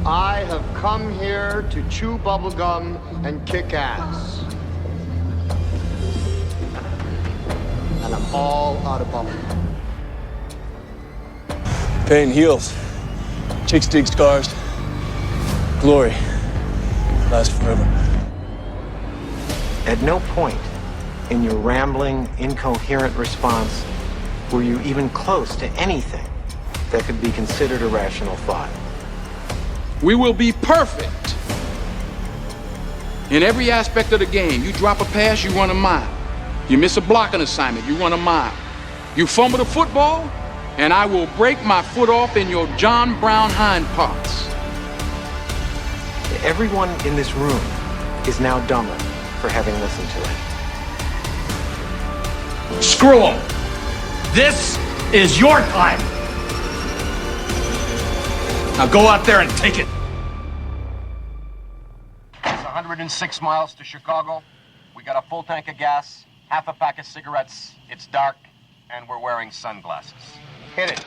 I have come here to chew bubblegum and kick ass. And I'm all out of bubblegum. Pain heals. Chicks dig scars. Glory lasts forever. At no point in your rambling, incoherent response were you even close to anything that could be considered a rational thought. We will be perfect in every aspect of the game. You drop a pass, you run a mile. You miss a blocking assignment, you run a mile. You fumble the football, and I will break my foot off in your John Brown hind parts. Everyone in this room is now dumber for having listened to it. Screw them. This is your time. Now go out there and take it. It's 106 miles to Chicago. We got a full tank of gas, half a pack of cigarettes. It's dark, and we're wearing sunglasses. Hit it.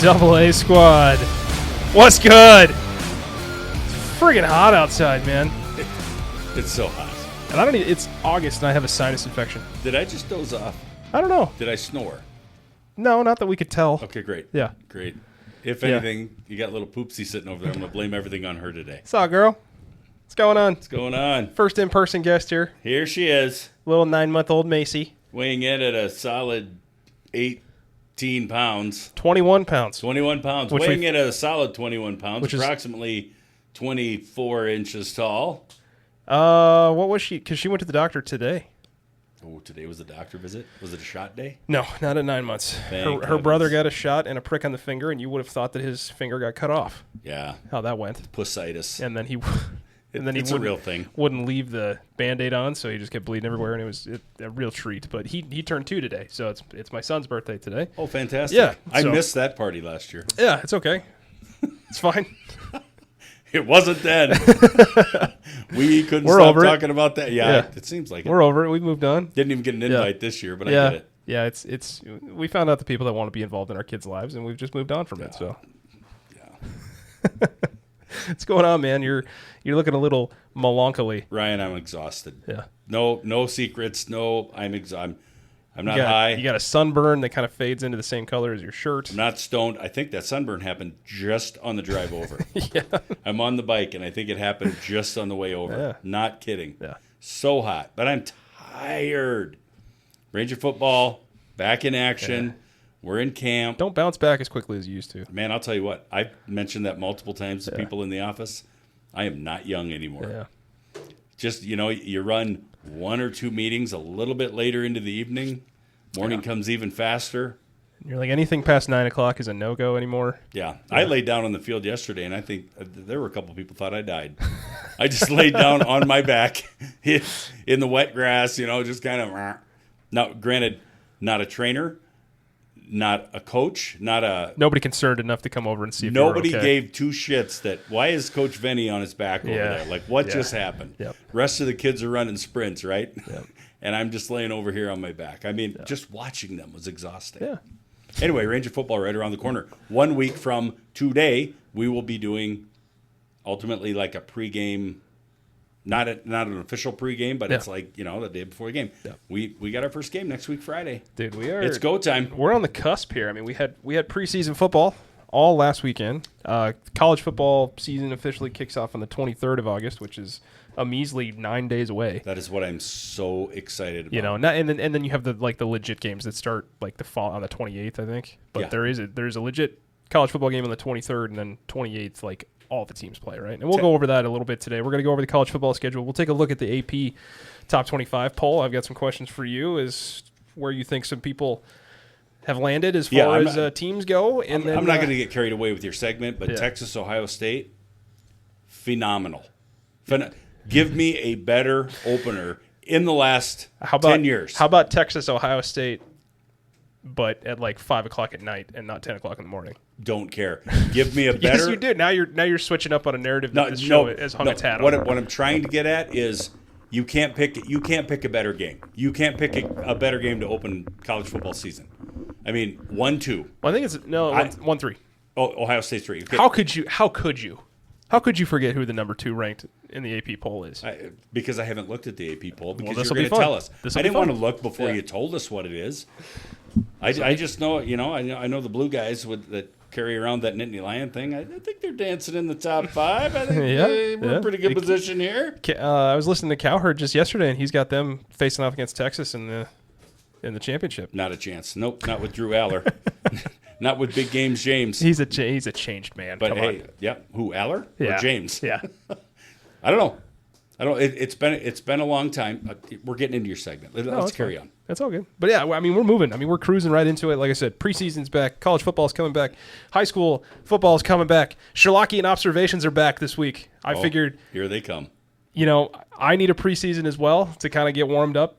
Double A squad. What's good? It's friggin' hot outside, man. It's so hot. And I don't it's August and I have a sinus infection. Did I just doze off? I don't know. Did I snore? No, not that we could tell. Okay, great. Yeah. Great. If anything, you got little Poopsie sitting over there. I'm going to blame everything on her today. What's up, girl? What's going on? What's going on? First in-person guest here. Here she is. Little 9-month-old Macy. Weighing in at a solid 18 pounds. 21 pounds. 21 pounds. Which Weighing in at a solid 21 pounds. Which is approximately 24 inches tall. What was she? Because she went to the doctor today. Oh, today was the doctor visit? Was it a shot day? No, not at 9 months. Thank Her brother got a shot and a prick on the finger, and you would have thought that his finger got cut off. Yeah. How that went. Pussitis. And then he... It's a real thing. Wouldn't leave the Band-Aid on, so he just kept bleeding everywhere, and it was a real treat. But he turned 2 today, so it's my son's birthday today. Oh, fantastic. Yeah. I missed that party last year. Yeah, it's okay. It's fine. It wasn't then. We couldn't We're stop over talking about that. Yeah, it seems like it. We're over it. We've moved on. Didn't even get an invite this year, but I get it. Yeah, it's we found out the people that want to be involved in our kids' lives, and we've just moved on from it. So, yeah. What's going on, man? You're looking a little melancholy. Ryan, I'm exhausted. Yeah. No secrets. No, I'm not you got, high. You got a sunburn that kind of fades into the same color as your shirt. I'm not stoned. I think that sunburn happened just on the drive over. Yeah. I'm on the bike, and I think it happened just on the way over. Yeah. Not kidding. Yeah. So hot, but I'm tired. Ranger football, back in action. Yeah. We're in camp. Don't bounce back as quickly as you used to. Man, I'll tell you what. I've mentioned that multiple times to people in the office. I am not young anymore. Yeah. Just, you run 1 or 2 meetings a little bit later into the evening. Morning comes even faster. You're like, anything past 9 o'clock is a no-go anymore. Yeah. I laid down on the field yesterday, and I think there were a couple people thought I died. I just laid down on my back in the wet grass, just kind of. Now, granted, not a trainer, not a coach, nobody concerned enough to come over and see if nobody you were okay. gave 2 shits that why is Coach Venny on his back over there? Like, what just happened? Yep. Rest of the kids are running sprints, right? Yep. And I'm just laying over here on my back. I mean, just watching them was exhausting. Yeah. Anyway, Ranger football right around the corner. 1 week from today, we will be doing ultimately like a pregame. Not an official pregame, but it's like, the day before the game. Yeah. We got our first game next week Friday. Dude, It's go time. We're on the cusp here. I mean, we had preseason football all last weekend. College football season officially kicks off on the 23rd of August, which is a measly 9 days away. That is what I'm so excited about. And then you have the legit games that start like the fall on the 28th, I think. But there's a legit college football game on the 23rd, and then 28th, like all the teams play, right? And we'll go over that a little bit today. We're going to go over the college football schedule. We'll take a look at the AP Top 25 poll. I've got some questions for you as where you think some people have landed as far as teams go. And I'm not going to get carried away with your segment, but Texas, Ohio State, phenomenal. Give me a better opener in the last 10 years. How about Texas, Ohio State, but at like 5 o'clock at night and not 10 o'clock in the morning. Don't care. Give me a better. Yes, you did. Now you're switching up on a narrative that this show has hung its hat on. What I'm trying to get at is you can't pick a better game. You can't pick a better game to open college football season. I mean, 1-2. Well, I think it's 1-3. Oh, Ohio State's 3. Okay. How could you forget who the number 2 ranked in the AP poll is? Because I haven't looked at the AP poll because this'll you're be going to fun. tell us. This'll I be didn't fun. want to look before you told us what it is. I just know, I know the blue guys that carry around that Nittany Lion thing. I think they're dancing in the top 5. I think we're in a pretty good position here. I was listening to Cowherd just yesterday, and he's got them facing off against Texas in the championship. Not a chance. Nope, not with Drew Aller. Not with Big Games James. He's a changed man. But Come hey, on. yeah, who, Aller Yeah. or James? Yeah. I don't know. It's been a long time. We're getting into your segment. Let's carry on. That's all good. But yeah, I mean, we're moving. I mean, we're cruising right into it. Like I said, preseason's back. College football's coming back. High school football's coming back. Sherlockian observations are back this week. I figured, here they come. I need a preseason as well to kind of get warmed up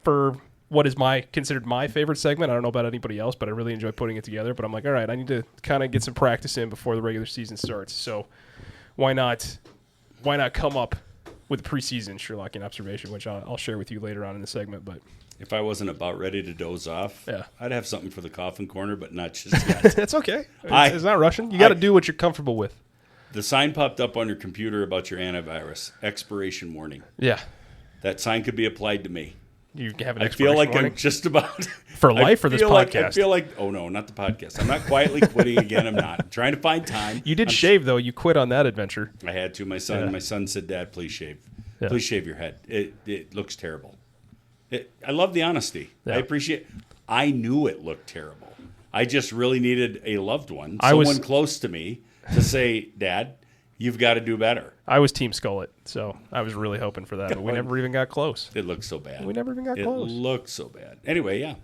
for what is considered my favorite segment. I don't know about anybody else, but I really enjoy putting it together. But I'm like, all right, I need to kind of get some practice in before the regular season starts. So why not come up with a preseason Sherlockian observation, which I'll share with you later on in the segment. But if I wasn't about ready to doze off, yeah, I'd have something for the coffin corner, but not just yet. That's okay. It's not rushing. You got to do what you're comfortable with. The sign popped up on your computer about your antivirus expiration warning. Yeah, that sign could be applied to me. You have an I feel like warning? I'm just about for life for this podcast. I feel like oh no, not the podcast. I'm not quietly quitting again. I'm not. I'm trying to find time. You did shave though. You quit on that adventure. I had to. My son said, "Dad, please shave. Yeah. Please shave your head. It looks terrible." I love the honesty. Yeah. I appreciate. I knew it looked terrible. I just really needed a loved one, someone close to me, to say, "Dad, you've got to do better." I was Team Skullet, so I was really hoping for that, but we never even got close. It looked so bad. We never even got close. It looked so bad. Anyway, yeah.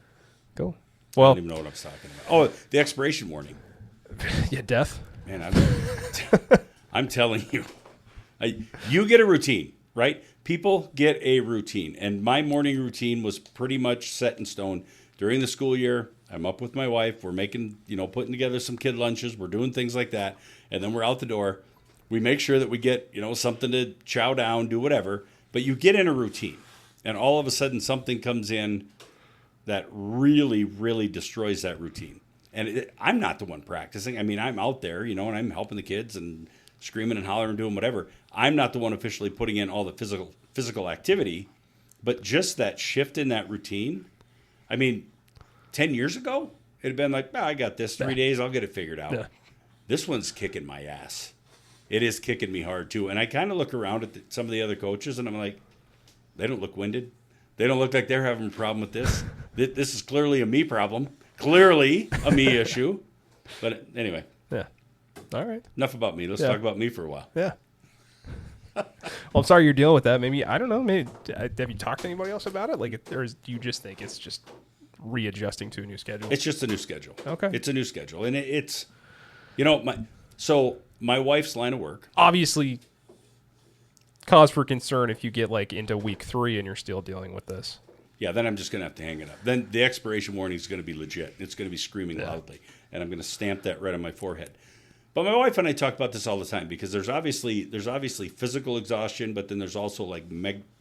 Cool. I Well, don't even know what I was talking about. Oh, the expiration warning. Yeah, death. Man, I'm telling you, you get a routine, right? People get a routine, and my morning routine was pretty much set in stone. During the school year, I'm up with my wife. We're making, putting together some kid lunches. We're doing things like that, and then we're out the door. We make sure that we get, something to chow down, do whatever. But you get in a routine, and all of a sudden something comes in that really, really destroys that routine. And I'm not the one practicing. I mean, I'm out there, and I'm helping the kids and screaming and hollering and doing whatever. I'm not the one officially putting in all the physical activity, but just that shift in that routine. I mean, 10 years ago, it'd have been like, I got this 3 days. I'll get it figured out. Yeah. This one's kicking my ass. It is kicking me hard, too. And I kind of look around at some of the other coaches, and I'm like, they don't look winded. They don't look like they're having a problem with this. This is clearly a me problem. Clearly a me issue. But anyway. Yeah. All right. Enough about me. Let's talk about me for a while. Yeah. Well, I'm sorry you're dealing with that. Maybe, I don't know, maybe have you talked to anybody else about it? Like, or do you just think it's just readjusting to a new schedule? It's just a new schedule. Okay. It's a new schedule. And it's, my wife's line of work. Obviously, cause for concern if you get into week 3 and you're still dealing with this. Yeah, then I'm just going to have to hang it up. Then the expiration warning is going to be legit. It's going to be screaming loudly. And I'm going to stamp that right on my forehead. But my wife and I talk about this all the time because there's obviously physical exhaustion, but then there's also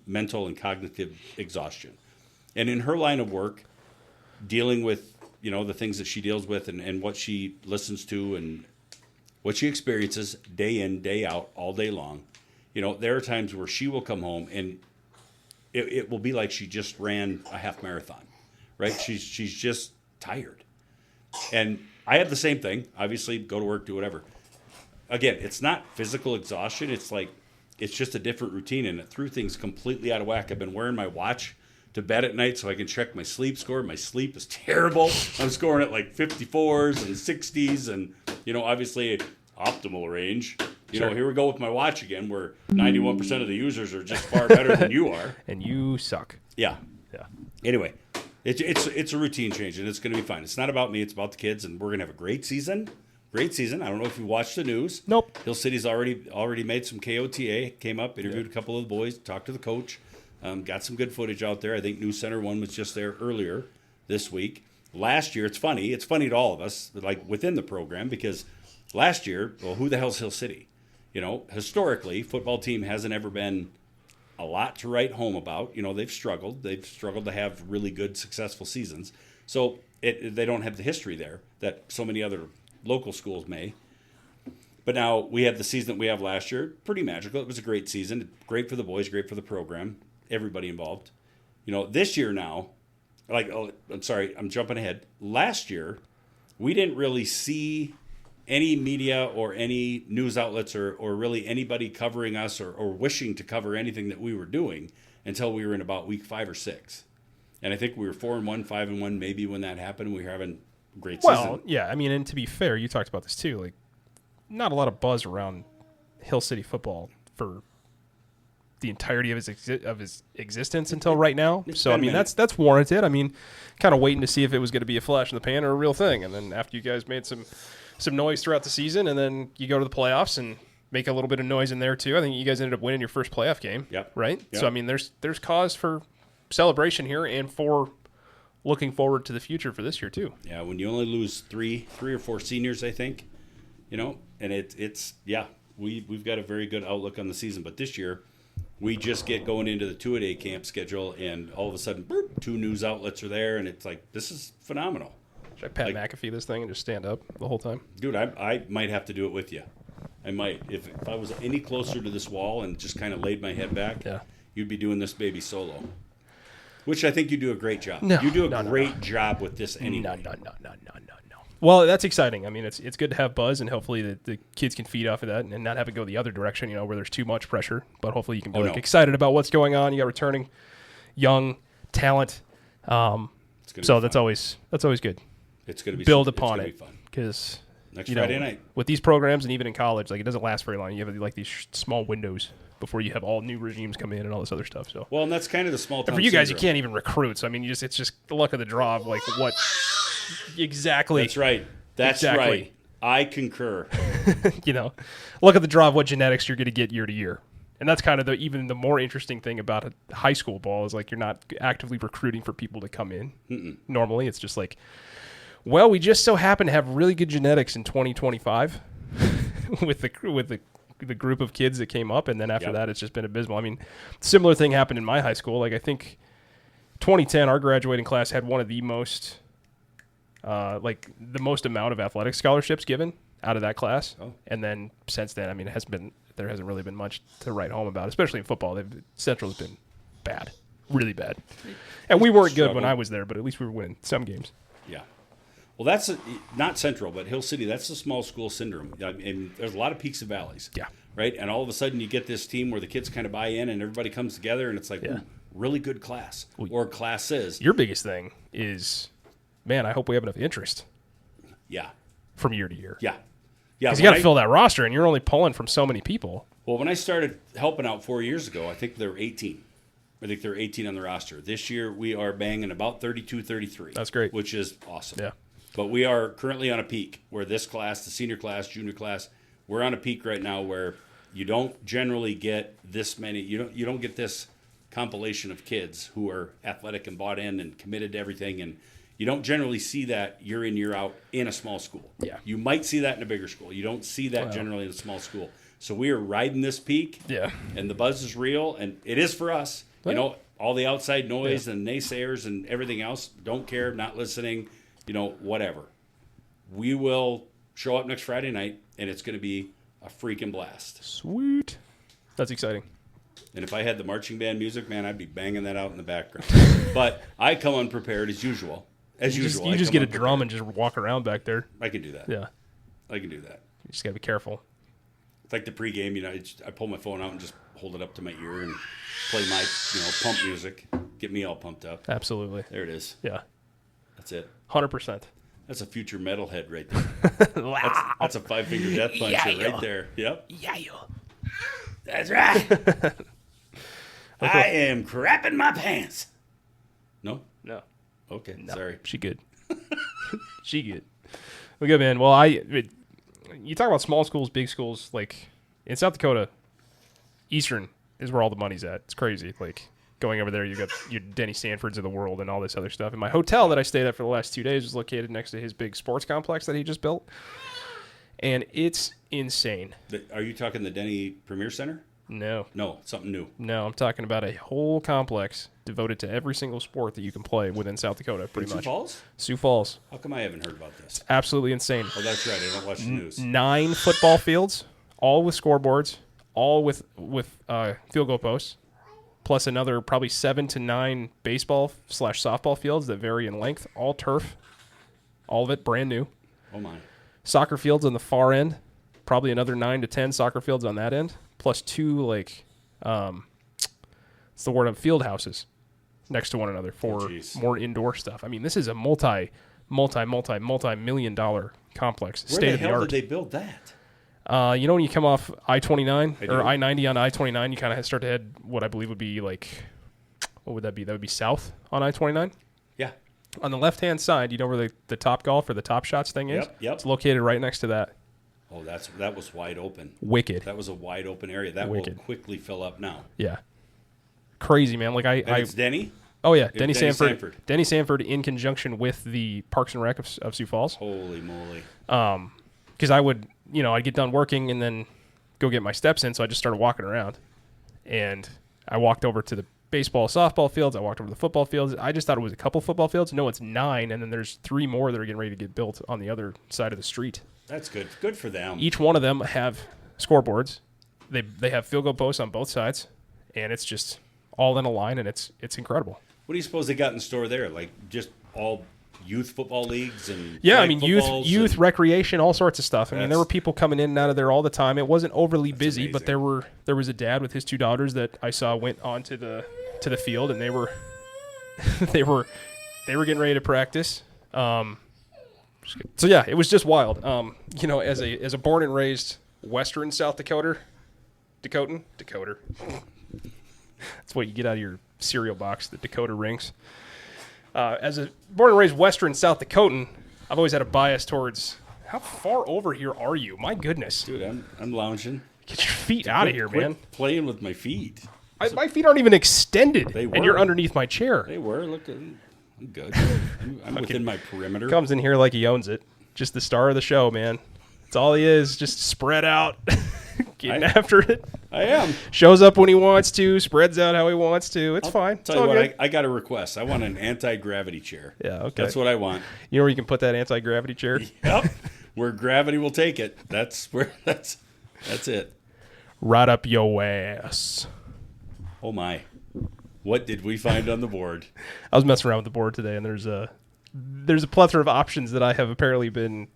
mental and cognitive exhaustion. And in her line of work, dealing with, the things that she deals with and what she listens to and what she experiences day in, day out, all day long, there are times where she will come home and it will be like she just ran a half marathon, right? She's just tired. And I have the same thing. Obviously, go to work, do whatever. Again, it's not physical exhaustion. It's just a different routine, and it threw things completely out of whack. I've been wearing my watch to bed at night so I can check my sleep score. My sleep is terrible. I'm scoring at 54s and 60s, and obviously optimal range. Here we go with my watch again, where 91% of the users are just far better than you are, and you suck. Yeah. Anyway. It's a routine change, and it's going to be fine. It's not about me. It's about the kids, and we're going to have a great season. Great season. I don't know if you watched the news. Nope. Hill City's already made some KOTA. Came up, interviewed a couple of the boys, talked to the coach. Got some good footage out there. I think News Center 1 was just there earlier this week. last year, it's funny to all of us, like within the program, because last year, well, who the hell's Hill City? Historically, football team hasn't ever been a lot to write home about. They've struggled. They've struggled to have really good, successful seasons. So they don't have the history there that so many other local schools may. But now we have the season that we have last year. Pretty magical. It was a great season. Great for the boys, great for the program, everybody involved. This year now, I'm sorry, I'm jumping ahead. Last year, we didn't really see any media or any news outlets or really anybody covering us or wishing to cover anything that we were doing until we were in about week 5 or 6. And I think we were 4-1, 5-1 maybe when that happened. We were having a great season. Well, yeah, I mean, and to be fair, you talked about this too. Like, not a lot of buzz around Hill City football for the entirety of his existence until right now. So I mean, that's warranted. I mean, kind of waiting to see if it was going to be a flash in the pan or a real thing. And then after you guys made some noise throughout the season, and then you go to the playoffs and make a little bit of noise in there too. I think you guys ended up winning your first playoff game. Yep. Right. Yep. So I mean, there's cause for celebration here and for looking forward to the future for this year too. Yeah. When you only lose three or four seniors, I think, and it's we've got a very good outlook on the season, but this year we just get going into the 2-a-day camp schedule, and all of a sudden, boop, 2 news outlets are there, and it's like, this is phenomenal. Should I Pat McAfee this thing and just stand up the whole time? Dude, I might have to do it with you. I might. If I was any closer to this wall and just kind of laid my head back, you'd be doing this baby solo. Which I think you do a great job. You do a great job with this anyway. No. Well, that's exciting. I mean, it's good to have buzz, and hopefully the kids can feed off of that and not have it go the other direction, where there's too much pressure. But hopefully you can be excited about what's going on. You got returning young talent. So that's always good. It's going to be build upon it fun because next Friday night with these programs, and even in college, like, it doesn't last very long. You have these small windows before you have all new regimes come in and all this other stuff. So well, and that's kind of the small town. For you guys, syndrome. You can't even recruit. So I mean, it's just the luck of the draw of like what exactly. That's right. Right. I concur. Look at the draw of what genetics you're going to get year to year. And that's kind of even the more interesting thing about a high school ball is, like, you're not actively recruiting for people to come in. Mm-mm. Normally, it's just like, well, we just so happen to have really good genetics in 2025 with the group of kids that came up, and then after that, it's just been abysmal. I mean, similar thing happened in my high school. Like, I think 2010, our graduating class had one of the most, the most amount of athletic scholarships given out of that class. Oh. And then since then, I mean, there hasn't really been much to write home about, especially in football. Central's been bad, really bad. And we weren't good when I was there, but at least we were winning some games. Yeah. Well, that's not Central, but Hill City. That's the small school syndrome. And there's a lot of peaks and valleys. Yeah. Right? And all of a sudden you get this team where the kids kind of buy in and everybody comes together, and it's like, ooh, really good class or classes. Your biggest thing is, man, I hope we have enough interest. Yeah. From year to year. Yeah. Because you got to fill that roster, and you're only pulling from so many people. Well, when I started helping out 4 years ago, I think there were 18. I think there were 18 on the roster. This year we are banging about 32, 33. That's great. Which is awesome. Yeah. But we are currently on a peak where this class, the senior class, junior class, we're on a peak right now where you don't generally get this many. You don't get this compilation of kids who are athletic and bought in and committed to everything, and you don't generally see that year in, year out in a small school. Yeah. You might see that in a bigger school. You don't see that generally in a small school. So we are riding this peak. Yeah. And the buzz is real, and it is for us. Well, all the outside noise and naysayers and everything else, don't care, not listening, whatever. We will show up next Friday night, and it's going to be a freaking blast. Sweet. That's exciting. And if I had the marching band music, man, I'd be banging that out in the background. But I come unprepared as usual. You just get a drum and just walk around back there. I can do that. Yeah. I can do that. You just got to be careful. It's like the pregame, I pull my phone out and just hold it up to my ear and play my, pump music. Get me all pumped up. Absolutely. There it is. Yeah. That's it. 100%. That's a future metalhead right there. That's a 5-finger death puncher right there. Yep. Yeah. That's right. I am crapping my pants. No? No. Okay, no. Sorry. She good. She good. Well, good, man. Well, you talk about small schools, big schools. Like, in South Dakota, Eastern is where all the money's at. It's crazy. Like, going over there, you got your Denny Sanfords of the world and all this other stuff. And my hotel that I stayed at for the last 2 days was located next to his big sports complex that he just built. And it's insane. Are you talking the Denny Premier Center? No, something new. No, I'm talking about a whole complex devoted to every single sport that you can play within South Dakota, pretty much. Sioux Falls? Sioux Falls. How come I haven't heard about this? Absolutely insane. Oh, that's right. I don't watch the news. 9 football fields, all with scoreboards, all with field goal posts, plus another probably 7 to 9 baseball/softball fields that vary in length, all turf, all of it brand new. Oh, my. Soccer fields on the far end, probably another 9 to 10 soccer fields on that end, plus 2 what's the word of field houses next to one another for more indoor stuff. I mean, this is a multi-million-dollar complex. Where State of the the hell art. did they build that? You know when you come off I-29 do. or I-90 on I-29, you kind of start to head what I believe would be what would that be? That would be south on I-29. Yeah. On the left-hand side, you know where the Top Golf or the Top Shots thing is? Yep. It's located right next to that. Oh, that was wide open. Wicked. That was a wide open area. That Wicked. will quickly fill up now. Yeah. Crazy, man. Like And it's Denny? Oh, yeah. Denny Denny Sanford. Sanford. Denny Sanford in conjunction with the Parks and Rec of Sioux Falls. Holy moly. Because I would, I'd get done working and then go get my steps in, so I just started walking around. And I walked over to the baseball, softball fields. I walked over to the football fields. I just thought it was a couple football fields. No, it's 9, and then there's 3 more that are getting ready to get built on the other side of the street. That's good. Good for them. Each one of them have scoreboards. They have field goal posts on both sides, and it's just all in a line, and it's incredible. What do you suppose they got in store there? Like just all youth football leagues and Yeah, I flag mean footballs youth and- recreation, all sorts of stuff. I mean, there were That's- people coming in and out of there all the time. It wasn't overly busy, but amazing. there was a dad with his 2 daughters that I saw went onto the field, and they were they were getting ready to practice. So yeah, it was just wild. As a born and raised Western South Dakotan. That's what you get out of your cereal box, the Dakota rings. As a born and raised Western South Dakotan, I've always had a bias towards how far over here are you? My goodness. Dude, I'm lounging. Get your feet out of here, Quit man. Playing with my feet. My feet aren't even extended, They and you're were. underneath my chair. They were. Look, I'm good. I'm within my perimeter. Comes in here like he owns it. Just the star of the show, man. That's all he is. Just spread out, getting after it. I am. Shows up when he wants to, spreads out how he wants to. It's fine. It's Tell all you good. what, I got a request. I want an anti-gravity chair. Yeah, okay. That's what I want. You know where you can put that anti-gravity chair? Yep. Where gravity will take it. That's it. Right up your ass. Oh my. What did we find on the board? I was messing around with the board today, and there's a plethora of options that I have apparently been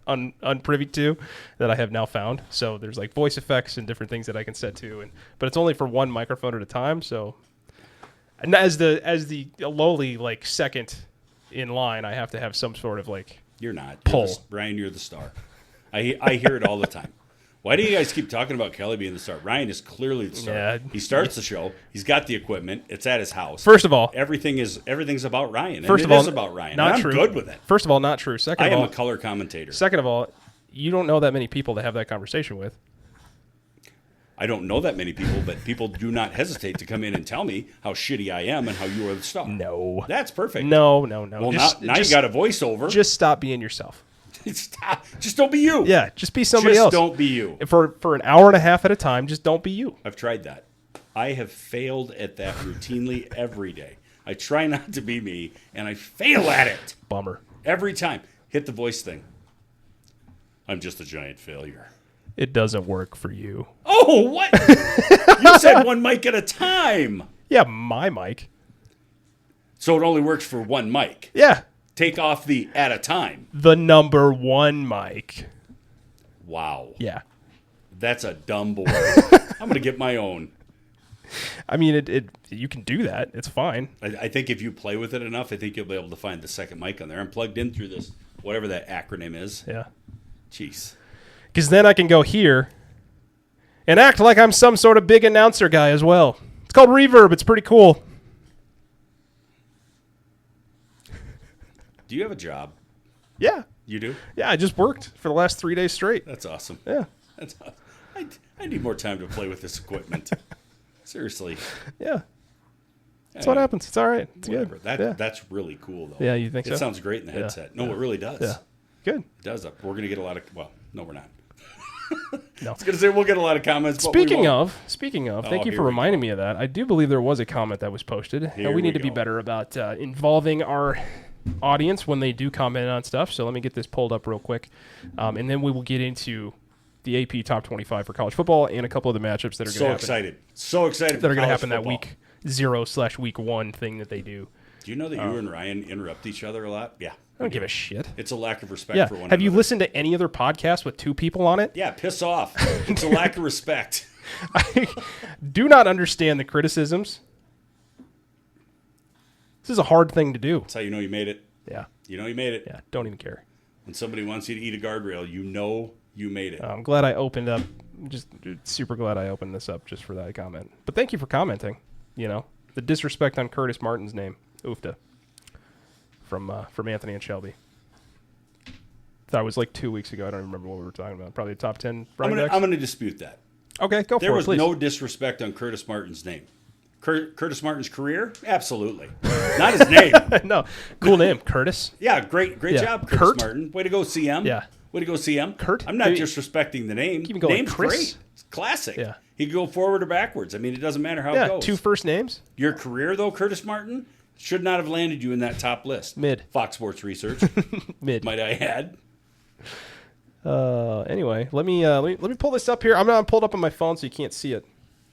unprivy to that I have now found. So there's like voice effects and different things that I can set to, but it's only for one microphone at a time. So, and as the lowly like second in line, I have to have some sort of like You're not. pull. Ryan, you're the star. I hear it all the time. Why do you guys keep talking about Kelly being the star? Ryan is clearly the star. Yeah. He starts the show. He's got the equipment. It's at his house. First of all, everything's about Ryan. First and of all, it is about Ryan. not and I'm true. good with it. First of all, not true. Second I of am all, a color commentator. Second of all, you don't know that many people to have that conversation with. I don't know that many people, but people do not hesitate to come in and tell me how shitty I am and how you are the star. No. That's perfect. No. Well, now you got a voiceover. Just stop being yourself. Stop. Just don't be you. Yeah, just be somebody else. Just don't be you. For an hour and a half at a time, just don't be you. I've tried that. I have failed at that routinely every day. I try not to be me, and I fail at it. Bummer. Every time. Hit the voice thing. I'm just a giant failure. It doesn't work for you. Oh, what? You said one mic at a time. Yeah, my mic. So it only works for one mic. Yeah. Take off the at a time. The number 1 mic. Wow. Yeah. That's a dumb board. I'm going to get my own. I mean, you can do that. It's fine. I think if you play with it enough, I think you'll be able to find the second mic on there. I'm plugged in through this, whatever that acronym is. Yeah. Jeez. Because then I can go here and act like I'm some sort of big announcer guy as well. It's called reverb. It's pretty cool. Do you have a job? Yeah. You do? Yeah, I just worked for the last 3 days straight. That's awesome. Yeah. That's awesome. I need more time to play with this equipment. Seriously. Yeah. That's what happens. It's all right. It's Whatever. good. That's really cool, though. Yeah, you think so? It sounds great in the headset. No, it really does. Yeah. Good. It does. We're going to get a lot of... Well, no, we're not. No. I was going to say we'll get a lot of comments. Speaking of, thank you here for we reminding me of that. I do believe there was a comment that was posted, and we need to be better about involving our audience when they do comment on stuff. So let me get this pulled up real quick, and then we will get into the AP Top 25 for college football and a couple of the matchups that are going to happen. So excited. That are going to happen that week 0/week 1 thing that they do. Do you know that you and Ryan interrupt each other a lot? Yeah. I don't give a shit. It's a lack of respect for one another. Have you listened to any other podcast with 2 people on it? Yeah, piss off. It's a lack of respect. I do not understand the criticisms. This is a hard thing to do. That's how you know you made it. Yeah. You know you made it. Yeah, don't even care. When somebody wants you to eat a guardrail, you know you made it. I'm glad I opened up. Just super glad I opened this up just for that comment. But thank you for commenting. You know, the disrespect on Curtis Martin's name. Oofta. From Anthony and Shelby. That was like 2 weeks ago. I don't remember what we were talking about. Probably the top 10 running backs. I'm going to dispute that. Okay, go for it, There was please. no disrespect on Curtis Martin's name. Curtis Martin's career? Absolutely. Not his name. No. Cool name. Curtis. Yeah, great job, Curtis Kurt? Martin. Way to go, CM. Yeah. Way to go, CM. Kurt? I'm not Maybe- disrespecting the name. You can go like Name's Chris? great. It's classic. Yeah. He could go forward or backwards. I mean, it doesn't matter how it Yeah, goes. 2 first names. Your career, though, Curtis Martin, should not have landed you in that top list. Mid. Fox Sports Research, Mid. might I add. Anyway, let me pull this up here. I'm not pulled up on my phone, so you can't see it.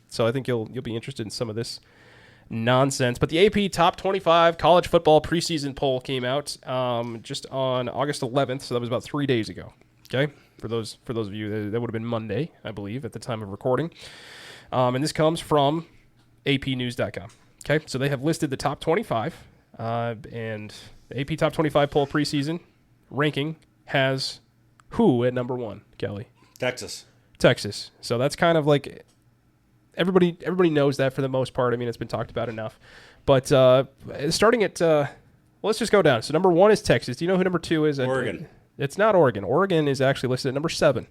So I think you'll be interested in some of this nonsense. But the AP Top 25 College Football Preseason Poll came out just on August 11th, so that was about 3 days ago. Okay, for those of you, that would have been Monday, I believe, at the time of recording. And this comes from APnews.com. Okay, so they have listed the top 25, and the AP Top 25 Poll Preseason ranking has who at number 1, Kelly? Texas. So that's kind of like everybody knows that for the most part. I mean, it's been talked about enough. But starting at let's just go down. So number 1 is Texas. Do you know who number 2 is? Oregon. It's not Oregon. Oregon is actually listed at number 7.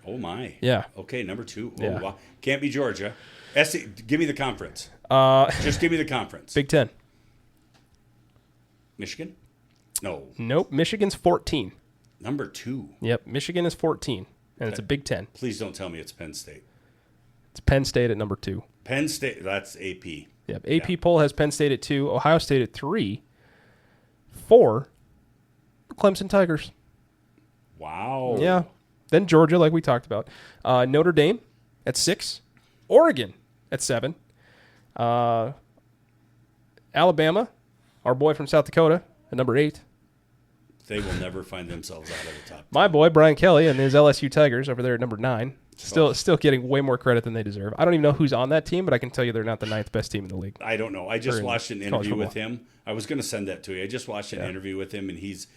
Oh, my. Yeah. Okay, number 2. Oh, Yeah. wow. Can't be Georgia. Give me the conference. Just give me the conference. Big 10. Michigan? No. Nope. Michigan's 14. Number 2. Yep. Michigan is 14, and it's a Big 10. Please don't tell me it's Penn State. It's Penn State at number 2. Penn State, that's AP. Yep. AP poll has Penn State at 2, Ohio State at 3, 4, Clemson Tigers. Wow. Yeah. Then Georgia, like we talked about. Notre Dame at 6. Oregon at 7. Alabama, our boy from South Dakota, at number 8. They will never find themselves out of the top 10. My boy, Brian Kelly, and his LSU Tigers over there at number 9. Still getting way more credit than they deserve. I don't even know who's on that team, but I can tell you they're not the 9th best team in the league. I don't know. I just watched an interview with him. I was going to send that to you. I just watched an interview with him, and he's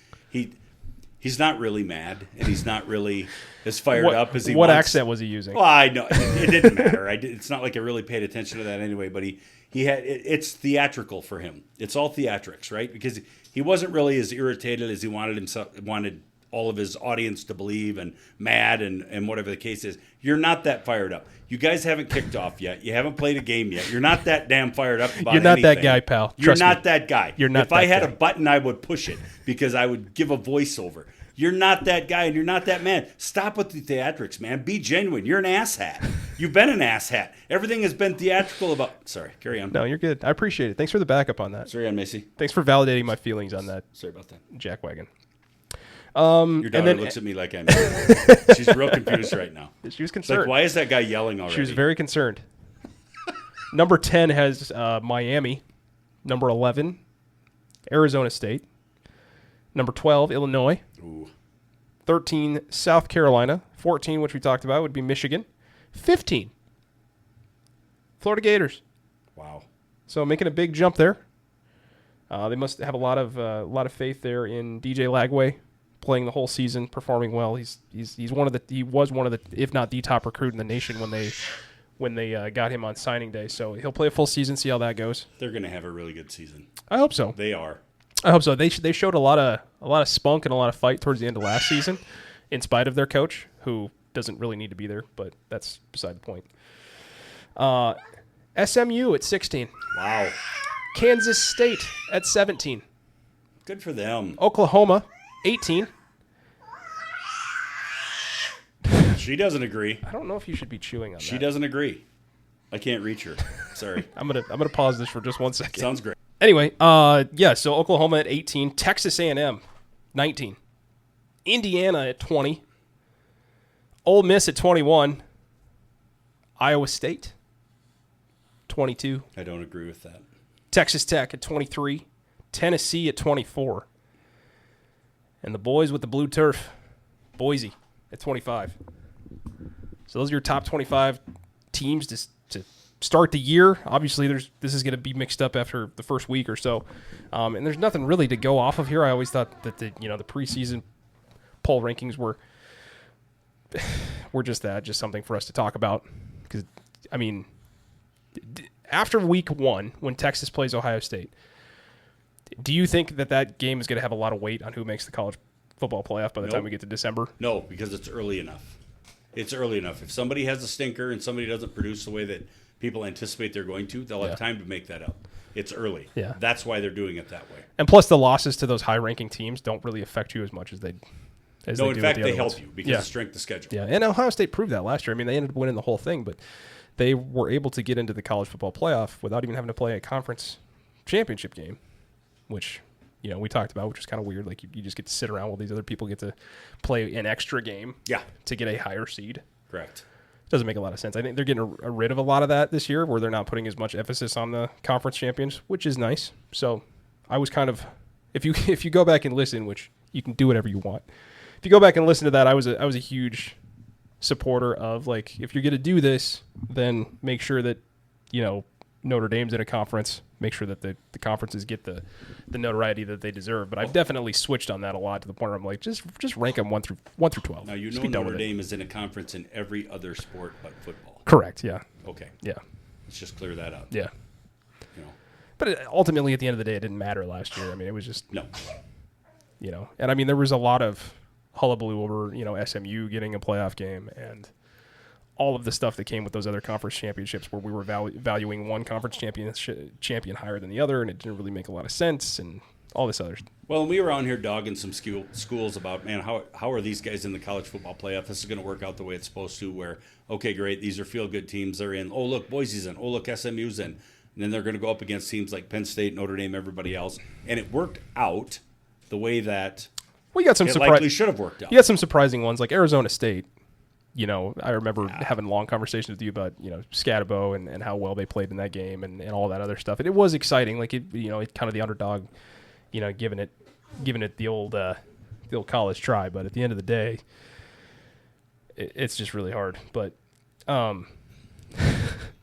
not really mad, and he's not really as fired up as he What wants. accent was he using? Well, I know. It didn't matter. It's not like I really paid attention to that anyway, but it's theatrical for him. It's all theatrics, right? Because he wasn't really as irritated as he wanted all of his audience to believe, and mad and whatever the case is. You're not that fired up. You guys haven't kicked off yet. You haven't played a game yet. You're not that damn fired up about You're not anything. that guy, pal. You're Trust not me. that guy. You're not If I that had guy. a button, I would push it because I would give a voiceover. You're not that guy, and you're not that man. Stop with the theatrics, man. Be genuine. You're an asshat. You've been an asshat. Everything has been theatrical about... Sorry, carry on. No, you're good. I appreciate it. Thanks for the backup on that. Sorry on Macy. Thanks for validating my feelings on that Sorry about that. jackwagon. Your daughter then- looks at me like I'm... She's real confused right now. She was It's concerned. like, why is that guy yelling already? She was very concerned. Number 10 has Miami. Number 11, Arizona State. Number 12, Illinois. Ooh. 13, South Carolina. 14, which we talked about, would be Michigan. 15, Florida Gators. Wow. So making a big jump there. They must have a lot of faith there in DJ Lagway, playing the whole season, performing well. He was one of the, if not the top recruit in the nation when they got him on signing day. So he'll play a full season, see how that goes. They're going to have a really good season. I hope so. They are. I hope so. They showed a lot of spunk and a lot of fight towards the end of last season, in spite of their coach, who doesn't really need to be there, but that's beside the point. SMU at 16. Wow. Kansas State at 17. Good for them. Oklahoma, 18. She doesn't agree. I don't know if you should be chewing on that. She doesn't agree. I can't reach her. Sorry. I'm gonna pause this for just 1 second. Sounds great. Anyway, so Oklahoma at 18, Texas A&M, 19, Indiana at 20, Ole Miss at 21, Iowa State, 22, I don't agree with that. Texas Tech at 23, Tennessee at 24, and the boys with the blue turf, Boise at 25. So those are your top 25 teams to start the year. Obviously, this is going to be mixed up after the first week or so, and there's nothing really to go off of here. I always thought that the preseason poll rankings were just something for us to talk about. Because I mean, after week 1, when Texas plays Ohio State, do you think that game is going to have a lot of weight on who makes the college football playoff by the time we get to December? No, because it's early enough. It's early enough. If somebody has a stinker and somebody doesn't produce the way that people anticipate they're going to, they'll have time to make that up. It's early. Yeah. That's why they're doing it that way. And plus, the losses to those high-ranking teams don't really affect you as much as they No, in do fact, with the they other ones. help you because of strength of schedule. Yeah, and Ohio State proved that last year. I mean, they ended up winning the whole thing, but they were able to get into the college football playoff without even having to play a conference championship game, which we talked about, which is kind of weird. Like you just get to sit around while these other people get to play an extra game to get a higher seed. Correct. Doesn't make a lot of sense. I think they're getting rid of a lot of that this year, where they're not putting as much emphasis on the conference champions, which is nice. So I was kind of, if you go back and listen, which you can do whatever you want. If you go back and listen to that, I was a huge supporter of, like, if you're going to do this, then make sure that Notre Dame's in a conference. Make sure that the conferences get the notoriety that they deserve. But I've definitely switched on that a lot to the point where I'm like, just rank them 1 through 12. Now Just be done Notre with it. Dame is in a conference in every other sport but football. Correct. Yeah. Okay. Yeah. Let's just clear that up. Yeah. But ultimately, at the end of the day, it didn't matter last year. I mean, it was just No. And I mean, there was a lot of hullabaloo over SMU getting a playoff game and all of the stuff that came with those other conference championships, where we were valuing one conference champion higher than the other, and it didn't really make a lot of sense, and all this other. Well, we were on here dogging some schools about, man, how are these guys in the college football playoff? This is going to work out the way it's supposed to, where, okay, great, these are feel-good teams. They're in. Oh, look, Boise's in. Oh, look, SMU's in. And then they're going to go up against teams like Penn State, Notre Dame, everybody else. And it worked out the way that we got some likely should have worked out. You got some surprising ones, like Arizona State. I remember having long conversations with you about, Scatabo and how well they played in that game and all that other stuff. And it was exciting. Like, it kind of the underdog, giving it the old college try. But at the end of the day, it's just really hard. But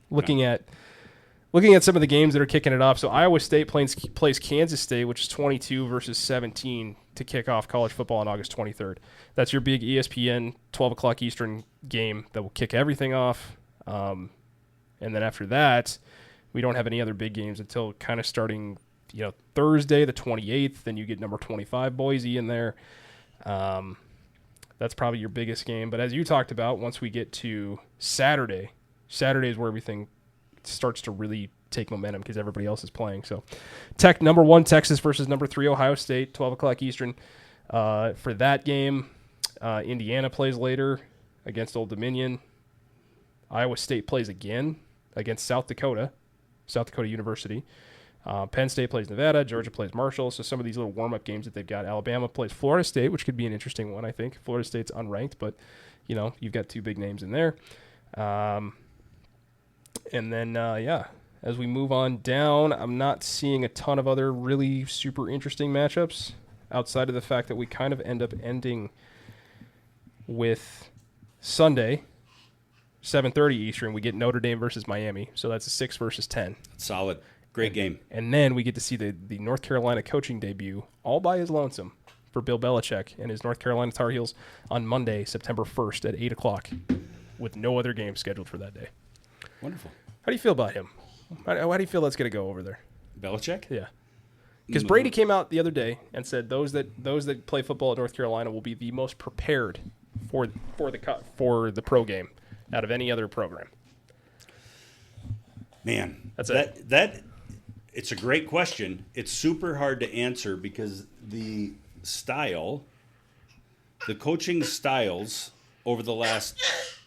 looking at some of the games that are kicking it off. So Iowa State plays Kansas State, which is 22 versus 17 to kick off college football on August 23rd. That's your big ESPN 12 o'clock Eastern game that will kick everything off. And then after that, we don't have any other big games until kind of starting, Thursday the 28th. Then you get number 25 Boise in there. That's probably your biggest game. But as you talked about, once we get to Saturday is where everything starts to really take momentum because everybody else is playing. So number 1 Texas versus number 3 Ohio State, 12 o'clock Eastern. For that game, Indiana plays later against Old Dominion. Iowa State plays again against South Dakota University. Penn State plays Nevada. Georgia plays Marshall. So some of these little warm-up games that they've got. Alabama plays Florida State, which could be an interesting one, I think. Florida State's unranked, but, you've got 2 big names in there. And then, as we move on down, I'm not seeing a ton of other really super interesting matchups outside of the fact that we kind of end up ending with Sunday, 7:30 Eastern. We get Notre Dame versus Miami, so that's a 6 versus 10. Solid. Great game. And then we get to see the North Carolina coaching debut all by his lonesome for Bill Belichick and his North Carolina Tar Heels on Monday, September 1st at 8 o'clock with no other game scheduled for that day. Wonderful. How do you feel about him? How do you feel that's going to go over there? Belichick? Yeah. Because Brady came out the other day and said those that play football at North Carolina will be the most prepared for the pro game out of any other program. Man, That's that it's a great question. It's super hard to answer because the coaching styles over the last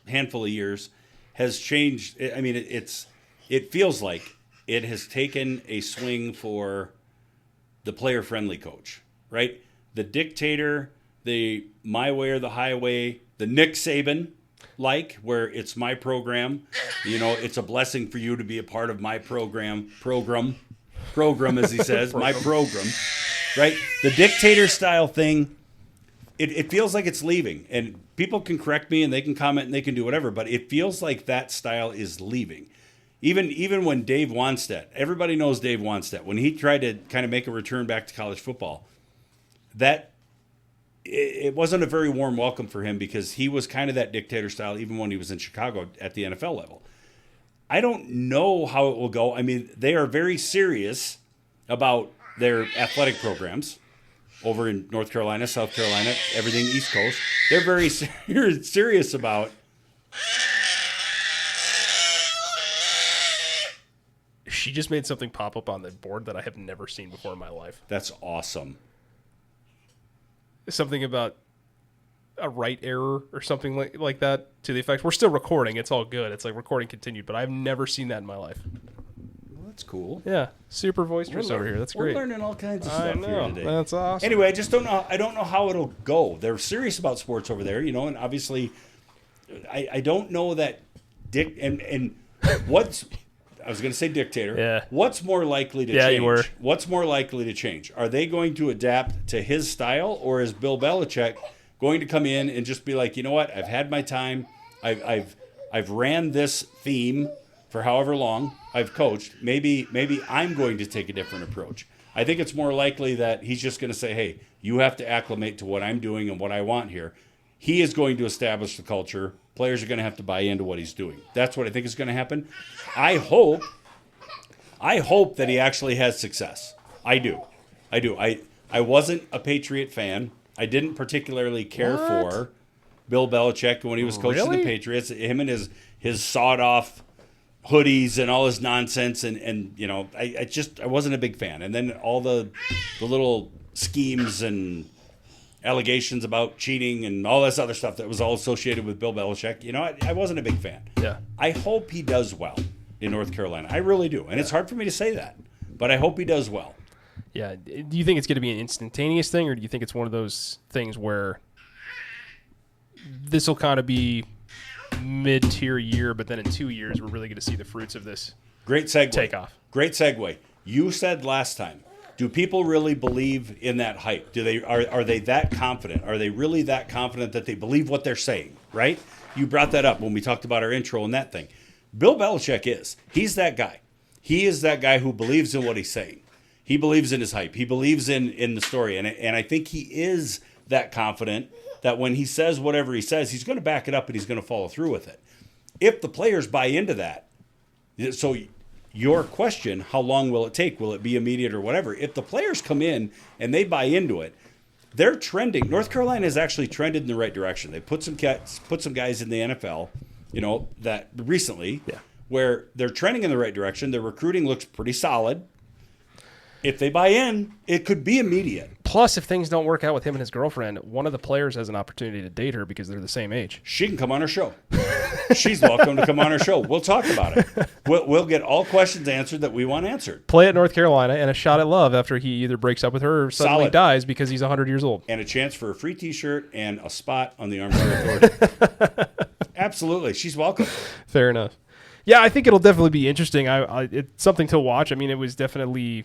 handful of years has changed. I mean, it feels like it has taken a swing for the player-friendly coach, right? The dictator, the my way or the highway, the Nick Saban, where it's my program. It's a blessing for you to be a part of my program, as he says, my program, right? The dictator style thing, it feels like it's leaving. And people can correct me and they can comment and they can do whatever, but it feels like that style is leaving. Even when Dave Wanstead, everybody knows Dave Wanstead, when he tried to kind of make a return back to college football, it wasn't a very warm welcome for him because he was kind of that dictator style even when he was in Chicago at the NFL level. I don't know how it will go. I mean, they are very serious about their athletic programs over in North Carolina, South Carolina, everything East Coast. They're very serious about. She just made something pop up on the board that I have never seen before in my life. That's awesome. Something about a write error or something like that to the effect. We're still recording. It's all good. It's like recording continued, but I've never seen that in my life. Well, that's cool. Yeah, super voice over here. That's great. We're learning all kinds of stuff here today. That's awesome. Anyway, I don't know how it'll go. They're serious about sports over there, and obviously, I don't know that Dick and what's. I was going to say dictator. Yeah. What's more likely to change? Yeah, you were. What's more likely to change? Are they going to adapt to his style, or is Bill Belichick going to come in and just be like, you know what? I've had my time. I've ran this theme for however long I've coached. Maybe I'm going to take a different approach. I think it's more likely that he's just going to say, hey, you have to acclimate to what I'm doing and what I want here. He is going to establish the culture. Players are going to have to buy into what he's doing. That's what I think is going to happen. I hope that he actually has success. I do. I wasn't a Patriot fan. I didn't particularly care for Bill Belichick when he was coaching the Patriots. Him and his sawed-off hoodies and all his nonsense, and I wasn't a big fan. And then all the little schemes and allegations about cheating and all this other stuff that was all associated with Bill Belichick. I wasn't a big fan. Yeah. I hope he does well in North Carolina. I really do. And it's hard for me to say that, but I hope he does well. Yeah. Do you think it's going to be an instantaneous thing, or do you think it's one of those things where this will kind of be mid-tier year, but then in 2 years we're really going to see the fruits of this Great segue. takeoff? Great segue. You said last time, do people really believe in that hype? Are they that confident? Are they really that confident that they believe what they're saying, right? You brought that up when we talked about our intro and that thing. Bill Belichick is. He's that guy. He is that guy who believes in what he's saying. He believes in his hype. He believes in the story. And I think he is that confident that when he says whatever he says, he's going to back it up and he's going to follow through with it. If the players buy into that, so your question, how long will it take? Will it be immediate or whatever? If the players come in and they buy into it, they're trending. North Carolina has actually trended in the right direction. They put some guys in the NFL, that recently, where they're trending in the right direction. Their recruiting looks pretty solid. If they buy in, it could be immediate. Plus, if things don't work out with him and his girlfriend, one of the players has an opportunity to date her because they're the same age. She can come on our show. She's welcome to come on our show. We'll talk about it. We'll get all questions answered that we want answered. Play at North Carolina and a shot at love after he either breaks up with her or suddenly dies because he's 100 years old. And a chance for a free T-shirt and a spot on the Armchair Authority. Absolutely. She's welcome. Fair enough. Yeah, I think it'll definitely be interesting. It's something to watch. I mean, it was definitely,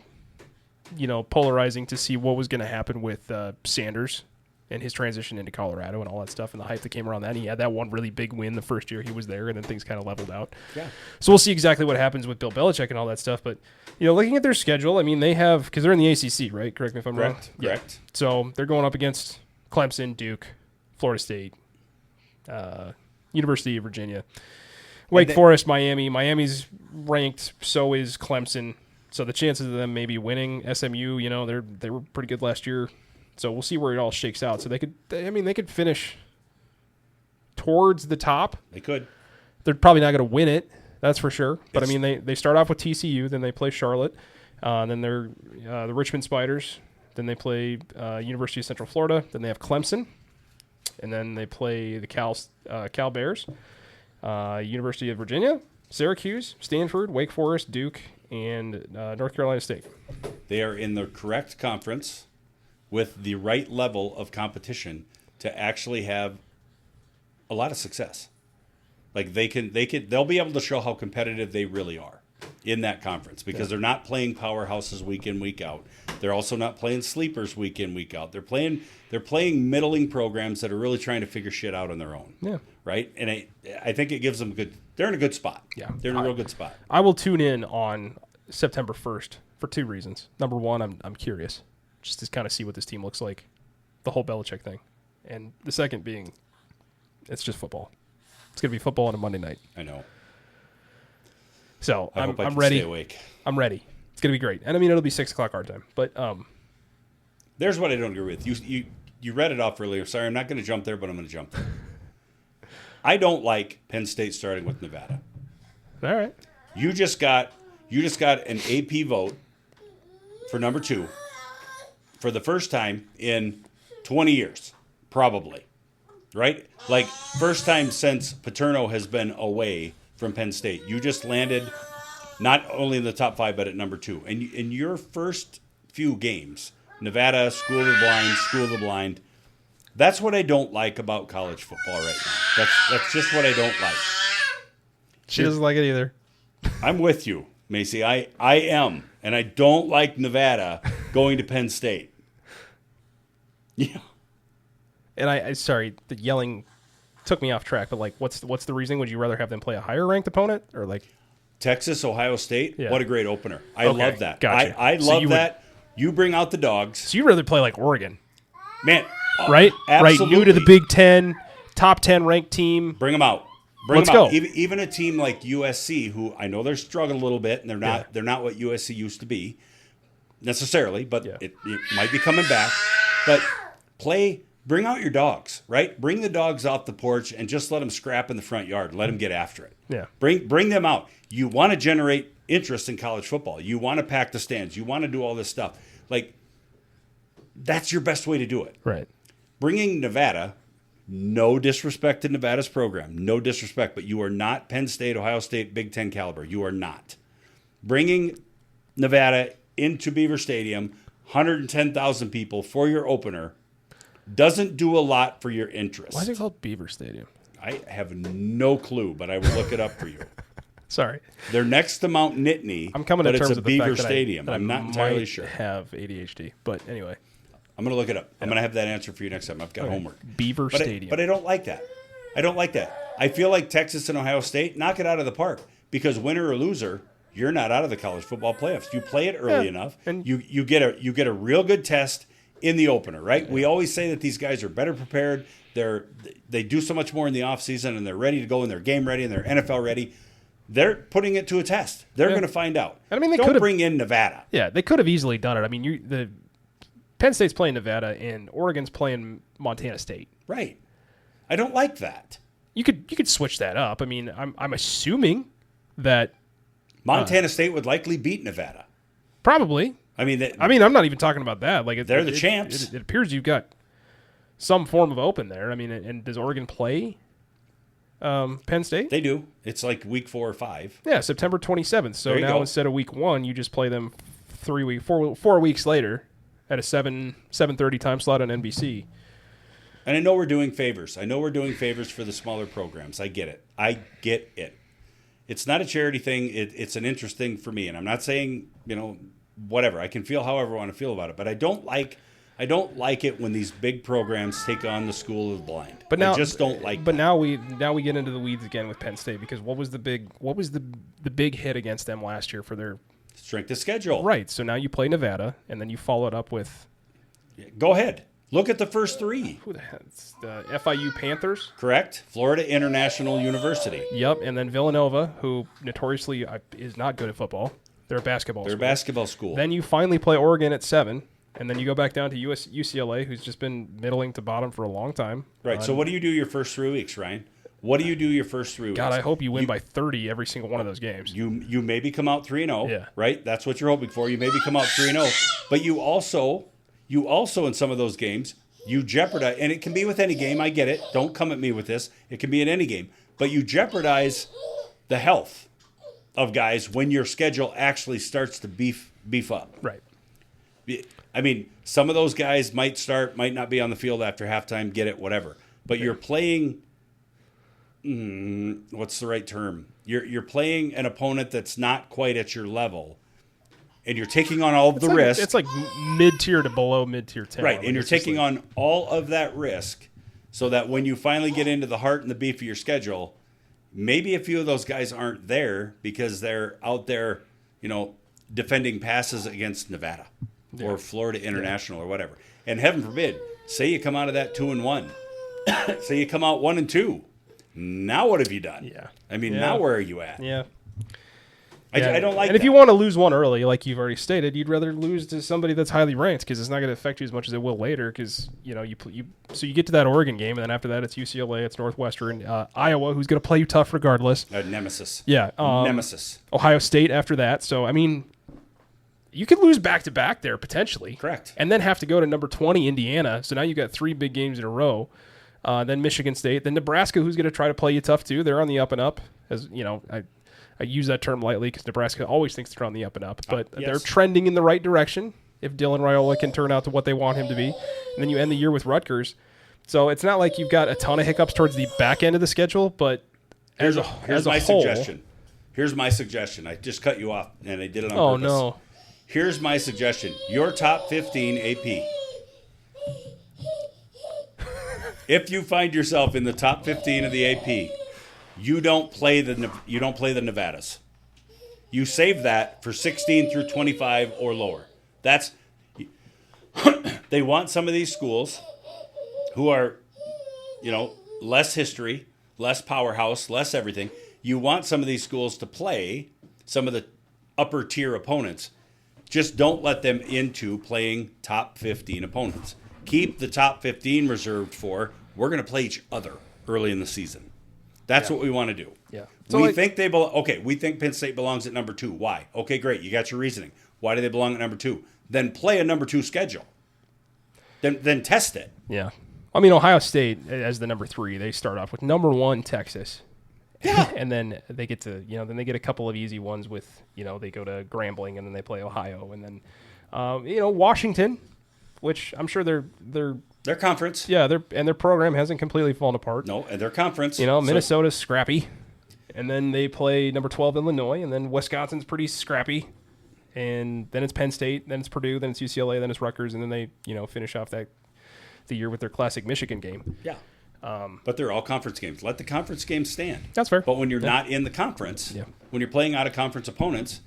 polarizing to see what was going to happen with Sanders and his transition into Colorado and all that stuff and the hype that came around that. And he had that one really big win the first year he was there, and then things kind of leveled out. Yeah. So we'll see exactly what happens with Bill Belichick and all that stuff. But, looking at their schedule, I mean, they have, because they're in the ACC, right? Correct me if I'm wrong. Correct. Yeah. So they're going up against Clemson, Duke, Florida State, University of Virginia, Wake Forest, Miami. Miami's ranked, so is Clemson. So the chances of them maybe winning SMU, they were pretty good last year. So we'll see where it all shakes out. So they could finish towards the top. They could. They're probably not going to win it, That's for sure. But, It's- I mean, they start off with TCU, then they play Charlotte, then they're the Richmond Spiders, then they play University of Central Florida, then they have Clemson, and then they play the Cal Bears, University of Virginia, Syracuse, Stanford, Wake Forest, Duke, and North Carolina State. They are in the correct conference with the right level of competition to actually have a lot of success. Like they'll be able to show how competitive they really are in that conference because they're not playing powerhouses week in, week out. They're also not playing sleepers week in, week out. They're playing middling programs that are really trying to figure shit out on their own. Yeah. Right? And I think it gives them they're in a good spot. Yeah. They're in a real good spot. I will tune in on September 1st for two reasons. Number one, I'm curious, just to kind of see what this team looks like, the whole Belichick thing. And the second being, it's just football. It's going to be football on a Monday night. I know. So I hope I I'm can ready. stay awake. I'm ready. It's going to be great. And I mean, it'll be 6 o'clock our time. But There's what I don't agree with. You read it off earlier. Sorry, I'm not going to jump there, but I'm going to jump there. I don't like Penn State starting with Nevada. all right. You just got an AP vote for number 2 for the first time in 20 years, probably. Right? Like, first time since Paterno has been away from Penn State. You just landed not only in the top 5, but at number 2. And in your first few games, Nevada, School of the Blind, that's what I don't like about college football right now. That's just what I don't like. She doesn't like it either. I'm with you, Macy. I am. And I don't like Nevada going to Penn State. Yeah. And I sorry, the yelling took me off track. But like, what's the reasoning? Would you rather have them play a higher ranked opponent or like Texas, Ohio State? Yeah. What a great opener. I Okay, love that. gotcha. I So love you would- that. You bring out the dogs. So you'd rather play like Oregon, Man. right? Absolutely. Right, new to the Big Ten, top 10 ranked team. Bring them out. Let's them out. go. Even a team like USC, who I know they're struggling a little bit, and they're not what USC used to be necessarily, but it might be coming back. But bring out your dogs, right? Bring the dogs off the porch and just let them scrap in the front yard. Let them get after it. Yeah. Bring them out. You want to generate interest in college football. You want to pack the stands. You want to do all this stuff. Like, that's your best way to do it. Right. Bringing Nevada, no disrespect to Nevada's program, no disrespect, but you are not Penn State, Ohio State, Big Ten caliber. You are not. Bringing Nevada into Beaver Stadium, 110,000 people for your opener, doesn't do a lot for your interest. Why is it called Beaver Stadium? I have no clue, but I will look it up for you. Sorry. They're next to Mount Nittany, I'm coming to but terms it's a with the Beaver fact that Stadium. I I'm not entirely might sure. have ADHD, but anyway. I'm going to look it up. I'm going to have that answer for you next time. I've got homework. Beaver Stadium. But I don't like that. I don't like that. I feel like Texas and Ohio State, knock it out of the park. Because winner or loser, you're not out of the college football playoffs. You play it early enough. and- You get a real good test in the opener, right? Yeah. We always say that these guys are better prepared. They do so much more in the offseason, and they're ready to go, and they're game ready, and they're NFL ready. They're putting it to a test. They're going to find out. And I mean, they don't could've- bring in Nevada. Yeah, they could have easily done it. I mean, the Penn State's playing Nevada, and Oregon's playing Montana State. Right. I don't like that. You could switch that up. I mean, I'm assuming that Montana State would likely beat Nevada. probably. I mean, I'm not even talking about that. Like they're the champs. It appears you've got some form of open there. I mean, and does Oregon play Penn State? They do. It's like week 4 or 5. Yeah, September 27th. So There you now go. instead of week 1, you just play them 4 weeks later at a 7:30 time slot on NBC. And I know we're doing favors. I know we're doing favors for the smaller programs. I get it. It's not a charity thing. It's an interest thing for me. And I'm not saying, whatever. I can feel however I want to feel about it. But I don't like it when these big programs take on the School of the Blind. But now, I just don't like But that. now we get into the weeds again with Penn State, because what was the big hit against them last year for their Strength of schedule. right? So now you play Nevada, and then you follow it up with Go ahead. Look at the first 3. who the hell? It's the FIU Panthers. Correct? Florida International University. Yep, and then Villanova, who notoriously is not good at football. They're a basketball. They're a school. basketball school. Then you finally play Oregon at 7, and then you go back down to UCLA, who's just been middling to bottom for a long time. Right. So what do you do your first 3 weeks, Ryan? What do you do your first 3 weeks? God, I hope you win by 30 every single one of those games. You maybe come out 3-0, Yeah. right? That's what you're hoping for. You maybe come out 3-0, but you also in some of those games, you jeopardize, and it can be with any game. I get it. Don't come at me with this. It can be in any game, but you jeopardize the health of guys when your schedule actually starts to beef up. Right. I mean, some of those guys might not be on the field after halftime, get it, whatever. But you're playing, what's the right term? You're playing an opponent that's not quite at your level, and you're taking on all of the risk. It's like mid-tier to below mid-tier talent. Right, and you're taking on all of that risk so that when you finally get into the heart and the beef of your schedule, maybe a few of those guys aren't there because they're out there, defending passes against Nevada or Florida International or whatever. And heaven forbid, say you come out of that 2-1. Say you come out 1-2. Now what have you done? Yeah. I mean, now where are you at? Yeah. I don't like and that. if you want to lose one early, like you've already stated, you'd rather lose to somebody that's highly ranked because it's not going to affect you as much as it will later. Because so you get to that Oregon game, and then after that, it's UCLA, it's Northwestern, Iowa, who's going to play you tough regardless. Nemesis. Yeah, Nemesis. Ohio State after that. So I mean, you could lose back to back there potentially. Correct. And then have to go to number 20 Indiana. So now you got 3 big games in a row. Then Michigan State, then Nebraska, who's going to try to play you tough too. They're on the up and up. As you know, I use that term lightly because Nebraska always thinks they're on the up and up, but yes. they're trending in the right direction if Dylan Raiola can turn out to what they want him to be. And then you end the year with Rutgers. So it's not like you've got a ton of hiccups towards the back end of the schedule, but here's my whole, suggestion. Here's my suggestion. I just cut you off, and I did it on oh, purpose. No. Here's my suggestion. Your top 15 AP. If you find yourself in the top 15 of the AP, you don't play the Nevadas. You save that for 16 through 25 or lower. That's they want some of these schools who are, less history, less powerhouse, less everything. You want some of these schools to play some of the upper tier opponents. Just don't let them into playing top 15 opponents. Keep the top 15 reserved for, we're going to play each other early in the season. That's what we want to do. Yeah. We think they belong. Okay, we think Penn State belongs at number 2. Why? Okay, great. You got your reasoning. Why do they belong at number 2? Then play a number 2 schedule. Then test it. Yeah. I mean, Ohio State as the number 3, they start off with number 1 Texas. Yeah. And then they get to, then they get a couple of easy ones with, they go to Grambling and then they play Ohio and then, Washington, which I'm sure Their conference. yeah, their program hasn't completely fallen apart. No, and their conference. Minnesota's scrappy. And then they play number 12 Illinois, and then Wisconsin's pretty scrappy. And then it's Penn State, then it's Purdue, then it's UCLA, then it's Rutgers, and then they, finish off the year with their classic Michigan game. Yeah. But they're all conference games. Let the conference games stand. That's fair. But when you're not in the conference, when you're playing out of conference opponents,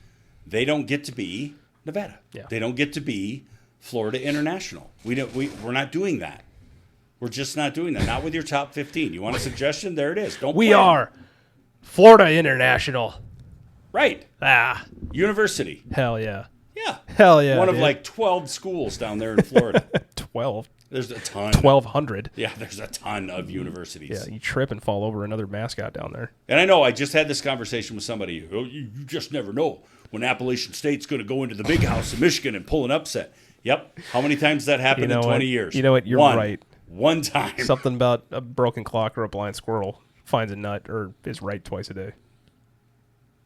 they don't get to be Nevada. Yeah. They don't get to be Florida International. We're not doing that. We're just not doing that. Not with your top 15. You want a suggestion? There it is. Don't We play are Florida International. Right. Ah, University. hell yeah. Yeah. Hell yeah. One of dude. like 12 schools down there in Florida. 12. There's a ton. 1,200. Yeah, there's a ton of universities. Yeah, you trip and fall over another mascot down there. And I know I just had this conversation with somebody. You just never know when Appalachian State's going to go into the big house in Michigan and pull an upset. Yep. How many times has that happened in 20 years? You know what? You're right. One time. Something about a broken clock or a blind squirrel finds a nut or is right twice a day.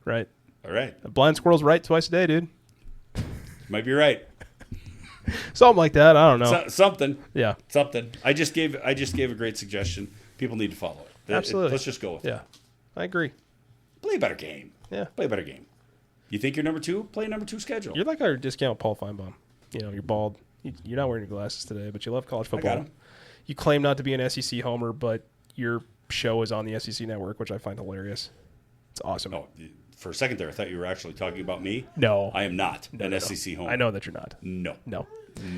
Right? All right. A blind squirrel's right twice a day, dude. You might be right. Something like that. I don't know. Something. Yeah. Something. I just gave a great suggestion. People need to follow it. Absolutely. Let's just go with it. Yeah. I agree. Play a better game. Yeah. Play a better game. You think you're number 2? Play a number 2 schedule. You're like our discount Paul Feinbaum. You're bald. You're not wearing your glasses today, but you love college football. I got 'em. You claim not to be an SEC homer, but your show is on the SEC network, which I find hilarious. It's awesome. Oh, for a second there, I thought you were actually talking about me. No. I am not an SEC homer. I know that you're not. No. No.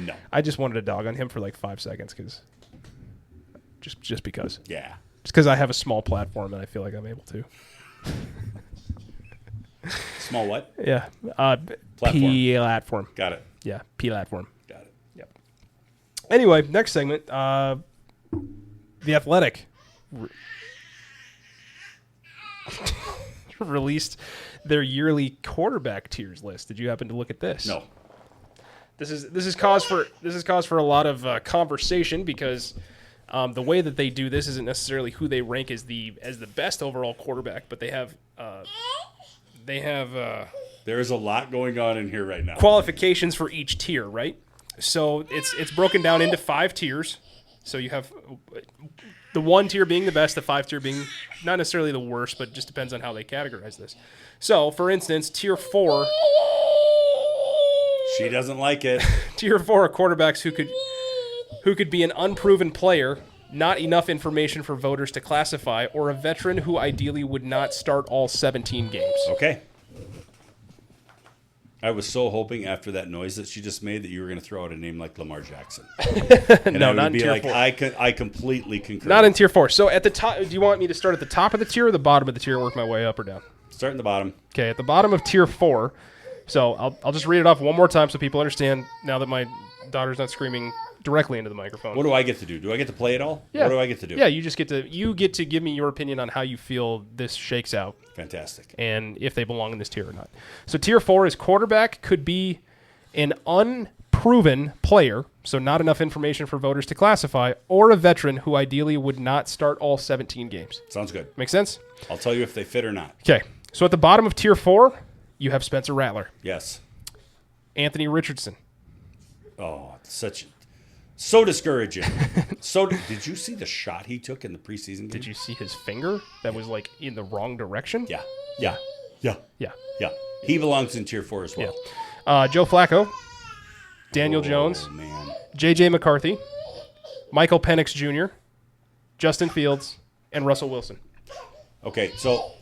No. I just wanted to dog on him for like 5 seconds because just because. Yeah. Just because I have a small platform and I feel like I'm able to. Small what? Yeah. Platform. Got it. Yeah. Platform. Got it. Yep. Anyway, next segment. The Athletic released their yearly quarterback tiers list. Did you happen to look at this? No. This is cause for a lot of conversation because the way that they do this isn't necessarily who they rank as the best overall quarterback, but they have There's a lot going on in here right now. qualifications for each tier, right? So it's broken down into 5 tiers. So you have the 1 tier being the best, the 5 tier being not necessarily the worst, but just depends on how they categorize this. So, for instance, tier 4. She doesn't like it. Tier 4 are quarterbacks who could be an unproven player, not enough information for voters to classify, or a veteran who ideally would not start all 17 games. Okay. I was so hoping after that noise that she just made that you were going to throw out a name like Lamar Jackson. And No, I would not in be tier like, 4. I completely concur. Not in tier 4. So at the top, do you want me to start at the top of the tier or the bottom of the tier and work my way up or down? Start in the bottom. Okay, at the bottom of tier 4. So I'll just read it off one more time so people understand now that my daughter's not screaming directly into the microphone. What do I get to do? Do I get to play it all? Yeah. What do I get to do? Yeah, you get to give me your opinion on how you feel this shakes out. Fantastic. And if they belong in this tier or not. So tier 4 is quarterback could be an unproven player, so not enough information for voters to classify, or a veteran who ideally would not start all 17 games. Sounds good. Make sense? I'll tell you if they fit or not. Okay. So at the bottom of tier 4, you have Spencer Rattler, Yes. Anthony Richardson. Oh, so discouraging. Did you see the shot he took in the preseason game? Did you see his finger that was like in the wrong direction? Yeah. Yeah. He belongs in tier 4 as well. Joe Flacco, Daniel Jones, Oh, man. J.J. McCarthy, Michael Penix Jr., Justin Fields, and Russell Wilson. Okay, so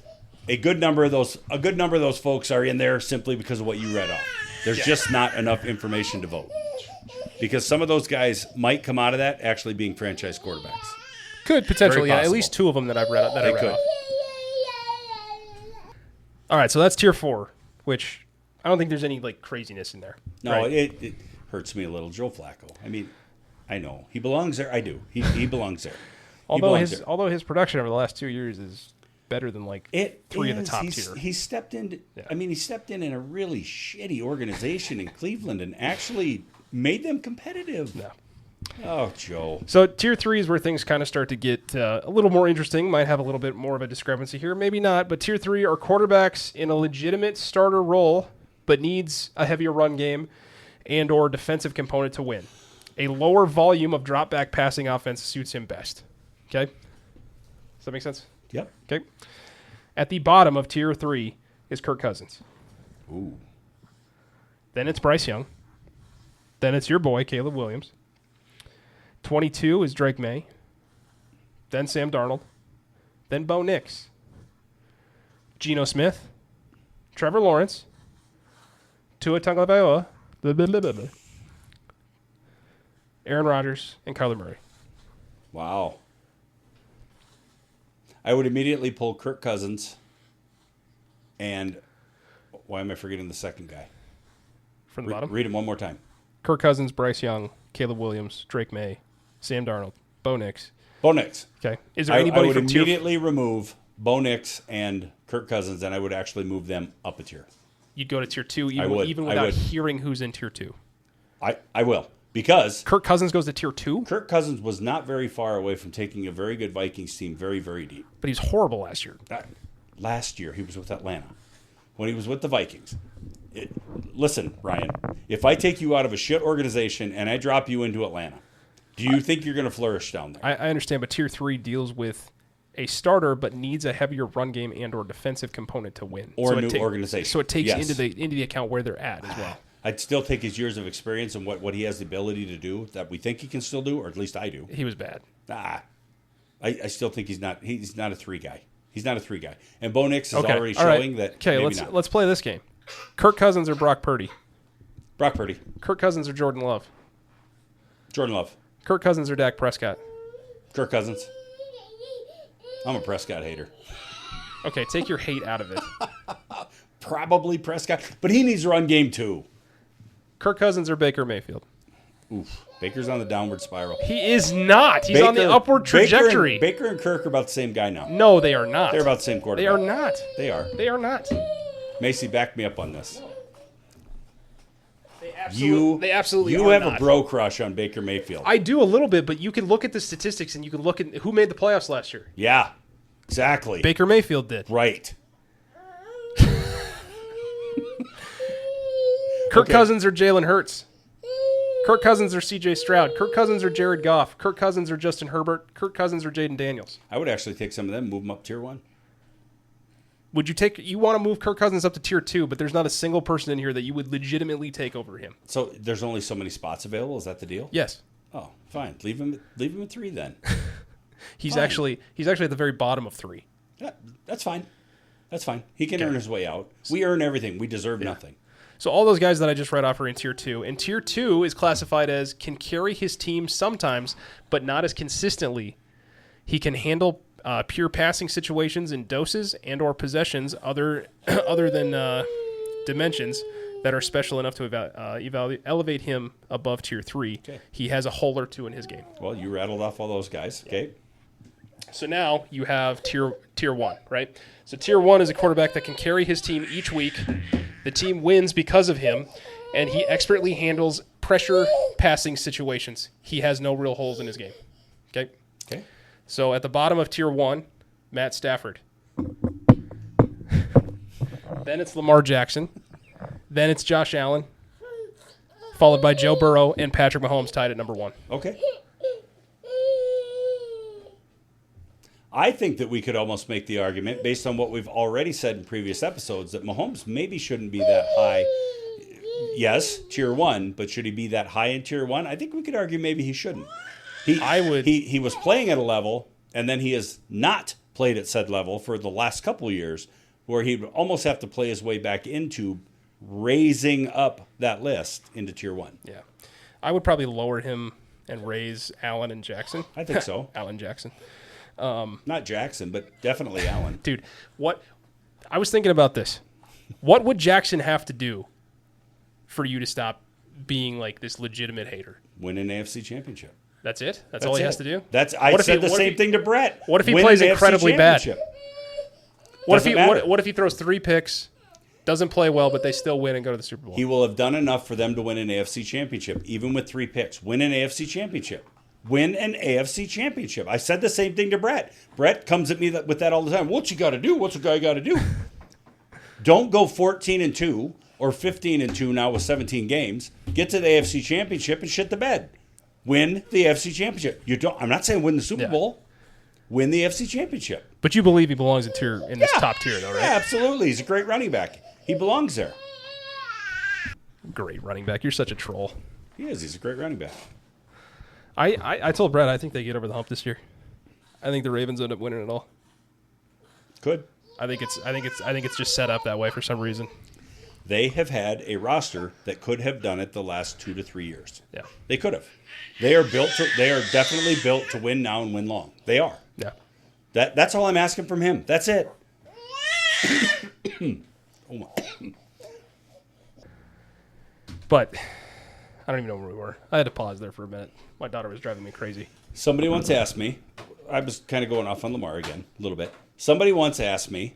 a good number of those folks are in there simply because of what you read off. There's just not enough information to vote. Because some of those guys might come out of that actually being franchise quarterbacks. Could potentially, Very at least 2 of them that I've read. That I read could. off. All right, so that's tier 4, which I don't think there's any like craziness in there. No, right? it hurts me a little. Joe Flacco. I mean, I know he belongs there. I do. He belongs there. although his production over the last 2 years is better than like 3 of the top tier. He stepped in. I mean, he stepped in a really shitty organization in Cleveland and actually made them competitive. No. Oh, Joe. So tier 3 is where things kind of start to get a little more interesting. Might have a little bit more of a discrepancy here, maybe not. But tier 3 are quarterbacks in a legitimate starter role, but needs a heavier run game and or defensive component to win. A lower volume of drop back passing offense suits him best. Okay, does that make sense? Yep. Okay. At the bottom of tier 3 is Kirk Cousins. Ooh. Then it's Bryce Young. Then it's your boy Caleb Williams. 22 is Drake May. Then Sam Darnold. Then Bo Nix. Geno Smith. Trevor Lawrence. Tua Tagovailoa. Aaron Rodgers and Kyler Murray. Wow. I would immediately pull Kirk Cousins and why am I forgetting the second guy? From the bottom? Read him one more time. Kirk Cousins, Bryce Young, Caleb Williams, Drake May, Sam Darnold, Bo Nix. Bo Nix. Okay. Is there I anybody would from tier immediately remove Bo Nix and Kirk Cousins, and I would actually move them up a tier. You'd go to tier 2 I would. even I without would. hearing who's in tier 2. I will. Because Kirk Cousins goes to tier 2, Kirk Cousins was not very far away from taking a very good Vikings team very, very deep. but he's horrible last year. Last year, he was with Atlanta. When he was with the Vikings. Listen, Ryan, if I take you out of a shit organization and I drop you into Atlanta, do you think you're going to flourish down there? I understand, but tier 3 deals with a starter but needs a heavier run game and or defensive component to win. Or a new organization. So it takes Yes. into the account where they're at as well. I'd still take his years of experience and what he has the ability to do that we think he can still do, or at least I do. He was bad. I still think he's not a 3 guy. He's not a 3 guy. And Bo Nix is Okay. already All right. showing that Okay, maybe not. let's play this game. Kirk Cousins or Brock Purdy? Brock Purdy. Kirk Cousins or Jordan Love? Jordan Love. Kirk Cousins or Dak Prescott? Kirk Cousins. I'm a Prescott hater. Okay, take your hate out of it. Probably Prescott, but he needs a run game too. Kirk Cousins or Baker Mayfield? Oof. Baker's on the downward spiral. He is not. He's on the upward trajectory. Baker and Kirk are about the same guy now. No, they are not. They're about the same quarterback. They are not. They are. They are not. Macy, back me up on this. They absolutely You are have not. a bro crush on Baker Mayfield. I do a little bit, but you can look at the statistics and you can look at who made the playoffs last year. Yeah, exactly. Baker Mayfield did. Right. Kirk Cousins or Jalen Hurts. Kirk Cousins or C.J. Stroud. Kirk Cousins or Jared Goff. Kirk Cousins or Justin Herbert. Kirk Cousins or Jaden Daniels. I would actually take some of them, move them up tier 1. Would you take? You want to move Kirk Cousins up to tier 2, but there's not a single person in here that you would legitimately take over him. So there's only so many spots available. Is that the deal? Yes. Oh, fine. Leave him at 3 then. He's actually at the very bottom of 3. Yeah, that's fine. That's fine. He can earn his way out. We earn everything. We deserve nothing. So all those guys that I just read off are in tier 2. And tier 2 is classified as can carry his team sometimes, but not as consistently. He can handle pure passing situations in doses and or possessions other than dimensions that are special enough to elevate him above tier 3. Okay. He has a hole or two in his game. Well, you rattled off all those guys. Okay. So now you have tier 1, right? So tier 1 is a quarterback that can carry his team each week. The team wins because of him, and he expertly handles pressure passing situations. He has no real holes in his game. Okay? Okay. So at the bottom of tier 1, Matt Stafford. Then it's Lamar Jackson. Then it's Josh Allen, followed by Joe Burrow and Patrick Mahomes tied at number 1. Okay. I think that we could almost make the argument, based on what we've already said in previous episodes, that Mahomes maybe shouldn't be that high. Yes, tier 1, but should he be that high in tier 1? I think we could argue maybe he shouldn't. He was playing at a level, and then he has not played at said level for the last couple of years, where he'd almost have to play his way back into raising up that list into tier 1. Yeah. I would probably lower him and raise Allen and Jackson. I think so. Allen Jackson. Not Jackson, but definitely Allen. Dude, I was thinking about this. What would Jackson have to do for you to stop being like this legitimate hater? Win an AFC championship. That's it? That's all he has to do? I said the same thing to Brett. What if he Win plays an AFC incredibly bad? championship. What if he throws 3 picks, doesn't play well, but they still win and go to the Super Bowl? He will have done enough for them to win an AFC championship, even with 3 picks. Win an AFC championship. Win an AFC championship. I said the same thing to Brett. Brett comes at me with that all the time. What you got to do? What's a guy got to do? Don't go 14-2 or 15-2 now with 17 games. Get to the AFC championship and shit the bed. Win the AFC championship. I'm not saying win the Super Bowl. Win the AFC championship. But you believe he belongs in this top tier, though, right? Yeah, absolutely. He's a great running back. He belongs there. Great running back. You're such a troll. He is. He's a great running back. I told Brett I think they get over the hump this year. I think the Ravens end up winning it all. Could. I think it's just set up that way for some reason. They have had a roster that could have done it the last 2 to 3 years. Yeah. They could have. They are definitely built to win now and win long. They are. Yeah. That's all I'm asking from him. That's it. Oh my. But I don't even know where we were. I had to pause there for a minute. My daughter was driving me crazy. Somebody once asked me, I was kind of going off on Lamar again a little bit. Somebody once asked me,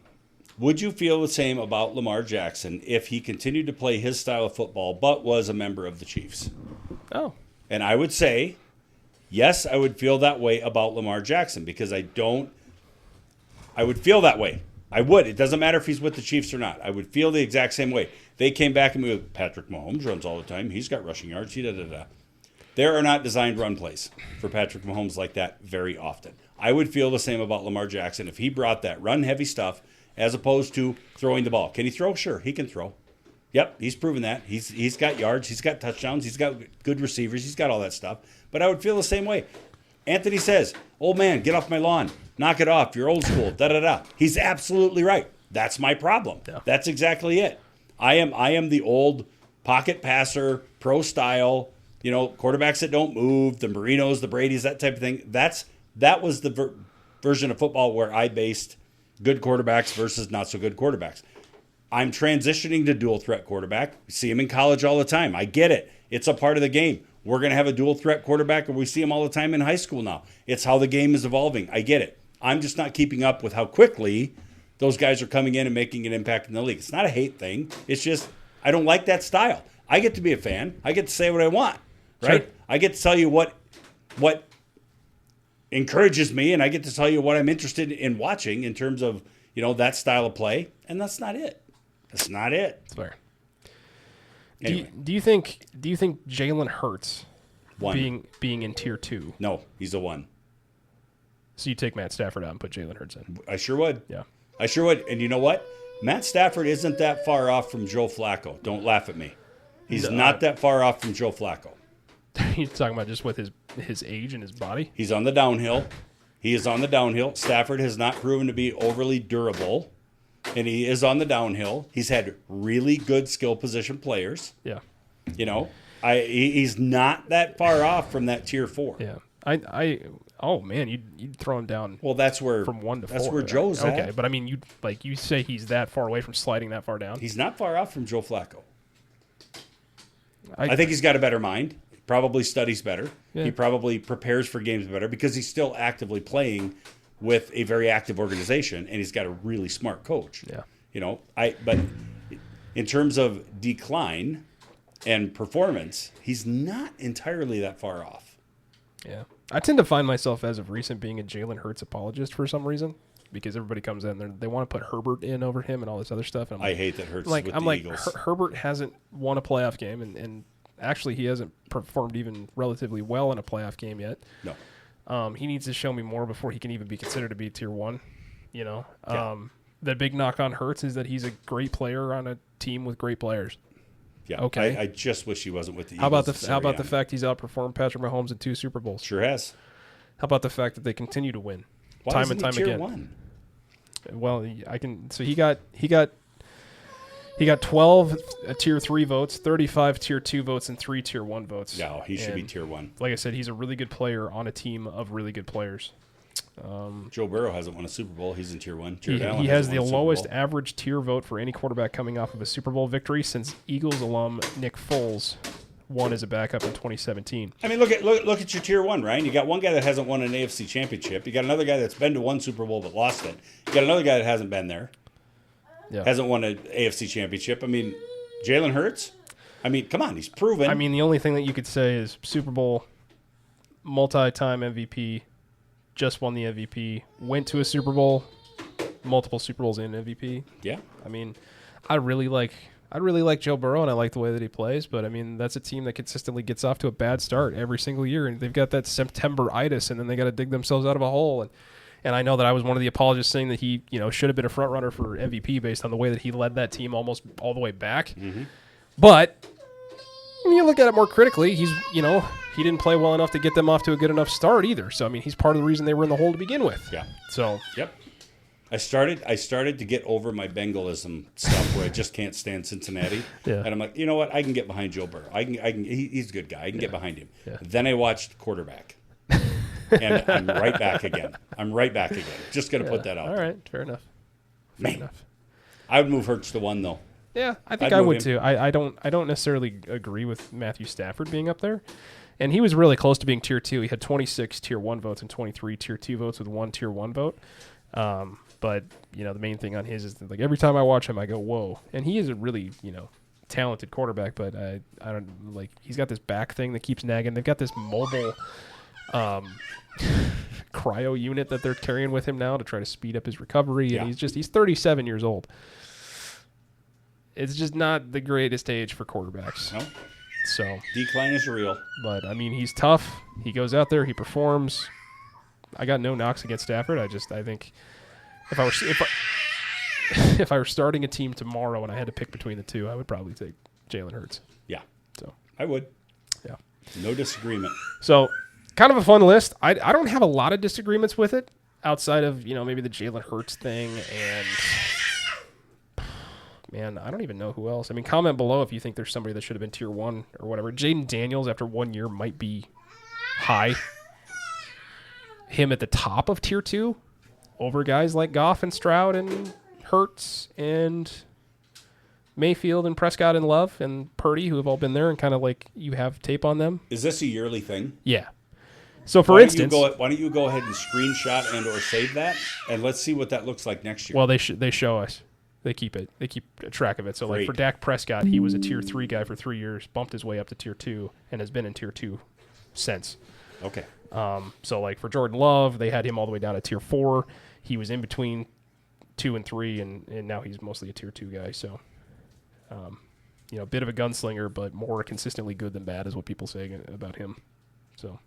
would you feel the same about Lamar Jackson if he continued to play his style of football but was a member of the Chiefs? Oh. And I would say, yes, I would feel that way about Lamar Jackson because I would feel that way. I would. It doesn't matter if he's with the Chiefs or not. I would feel the exact same way. They came back and we went, Patrick Mahomes runs all the time. He's got rushing yards. There are not designed run plays for Patrick Mahomes like that very often. I would feel the same about Lamar Jackson if he brought that run-heavy stuff as opposed to throwing the ball. Can he throw? Sure, he can throw. Yep, he's proven that. He's got yards. He's got touchdowns. He's got good receivers. He's got all that stuff. But I would feel the same way. Anthony says, old man, get off my lawn. Knock it off. You're old school. Da-da-da. He's absolutely right. That's my problem. Yeah. That's exactly it. I am the old pocket passer, pro style, quarterbacks that don't move, the Marinos, the Bradys, that type of thing. That was the version of football where I based good quarterbacks versus not so good quarterbacks. I'm transitioning to dual threat quarterback. We see him in college all the time. I get it. It's a part of the game. we're going to have a dual threat quarterback, and we see him all the time in high school now. It's how the game is evolving. I get it. I'm just not keeping up with how quickly those guys are coming in and making an impact in the league. It's not a hate thing. It's just I don't like that style. I get to be a fan. I get to say what I want, right? Sure. I get to tell you what encourages me, and I get to tell you what I'm interested in watching in terms of, that style of play, and that's not it. That's not it. That's fair. Anyway. Do you think Jalen Hurts One. being in tier 2? No, he's a 1. So you take Matt Stafford out and put Jalen Hurts in? I sure would. Yeah. I sure would. And you know what? Matt Stafford isn't that far off from Joe Flacco. Don't laugh at me. He's not that far off from Joe Flacco. He's talking about just with his age and his body? He's on the downhill. He is on the downhill. Stafford has not proven to be overly durable, and he is on the downhill. He's had really good skill position players. Yeah. He's not that far off from that tier 4. Yeah. Oh man, you'd throw him down. Well, that's where from 1 to 4. That's where Joe's at. Okay, but I mean, you say he's that far away from sliding that far down. He's not far off from Joe Flacco. I think he's got a better mind. He probably studies better. Yeah. He probably prepares for games better because he's still actively playing with a very active organization, and he's got a really smart coach. Yeah. But in terms of decline and performance, he's not entirely that far off. Yeah. I tend to find myself as of recent being a Jalen Hurts apologist for some reason, because everybody comes in, they want to put Herbert in over him and all this other stuff. And I hate that Hurts with the Eagles. Herbert hasn't won a playoff game, and actually he hasn't performed even relatively well in a playoff game yet. No. He needs to show me more before he can even be considered to be tier 1. Yeah. The big knock on Hurts is that he's a great player on a team with great players. Yeah. Okay. I just wish he wasn't with the Eagles. How about the fact he's outperformed Patrick Mahomes in 2 Super Bowls? Sure has. How about the fact that they continue to win Why and time tier again? 1? Well, So he got 12 tier 3 votes, 35 tier 2 votes, and 3 tier 1 votes. No, he should be tier 1. Like I said, he's a really good player on a team of really good players. Joe Burrow hasn't won a Super Bowl. He's in tier 1. He has the lowest average tier vote for any quarterback coming off of a Super Bowl victory since Eagles alum Nick Foles won as a backup in 2017. I mean, look at your tier 1, Ryan. You got one guy that hasn't won an AFC championship. You got another guy that's been to 1 Super Bowl but lost it. You got another guy that hasn't been there. Yeah. Hasn't won an AFC championship. I mean, Jalen Hurts. I mean, come on, he's proven. I mean, the only thing that you could say is Super Bowl, multi-time MVP, just won the MVP, went to a Super Bowl, multiple Super Bowls in MVP. Yeah. I mean, I really like Joe Burrow, and I like the way that he plays, but I mean, that's a team that consistently gets off to a bad start every single year, and they've got that September-itis, and then they got to dig themselves out of a hole. And I know that I was one of the apologists saying that he, should have been a front runner for MVP based on the way that he led that team almost all the way back. Mm-hmm. But when you look at it more critically, he didn't play well enough to get them off to a good enough start either. So I mean, he's part of the reason they were in the hole to begin with. Yeah. So yep. I started to get over my Bengalism stuff where I just can't stand Cincinnati. Yeah. And I'm like, you know what? I can get behind Joe Burrow. He's a good guy. I can get behind him. Yeah. Then I watched quarterback. And I'm right back again. Just going to put that out. All right. Fair enough. Fair Man. enough. I would move Hurts to 1 though. Yeah, I think I'd I move would him. too. I don't necessarily agree with Matthew Stafford being up there. And he was really close to being tier 2. He had 26 tier 1 votes and 23 tier 2 votes with 1 tier 1 vote. But, the main thing on his is that, like, every time I watch him, I go, whoa. And he is a really, talented quarterback, but I don't, like, he's got this back thing that keeps nagging. They've got this mobile cryo unit that they're carrying with him now to try to speed up his recovery. Yeah. And he's 37 years old. It's just not the greatest age for quarterbacks. No. So, Decline is real. but I mean, he's tough. He goes out there, he performs. I got no knocks against Stafford. I think if I were starting a team tomorrow and I had to pick between the two, I would probably take Jalen Hurts. Yeah. So, I would. yeah. No disagreement. So, kind of a fun list. I don't have a lot of disagreements with it outside of, maybe the Jalen Hurts thing and man, I don't even know who else. I mean, comment below if you think there's somebody that should have been tier 1 or whatever. Jaden Daniels after 1 year might be high. Him at the top of tier 2 over guys like Goff and Stroud and Hurts and Mayfield and Prescott and Love and Purdy, who have all been there, and kind of like you have tape on them. Is this a yearly thing? Yeah. So for Why instance, don't you go ahead and screenshot and or save that, and let's see what that looks like next year. well, they show us. They keep it. They keep track of it. So like Great. for Dak Prescott, he was a tier 3 guy for 3 years, bumped his way up to tier 2, and has been in tier 2 since. Okay. So like for Jordan Love, they had him all the way down to tier 4. He was in between 2 and 3, and now he's mostly a tier 2 guy. So, a bit of a gunslinger, but more consistently good than bad is what people say about him. So,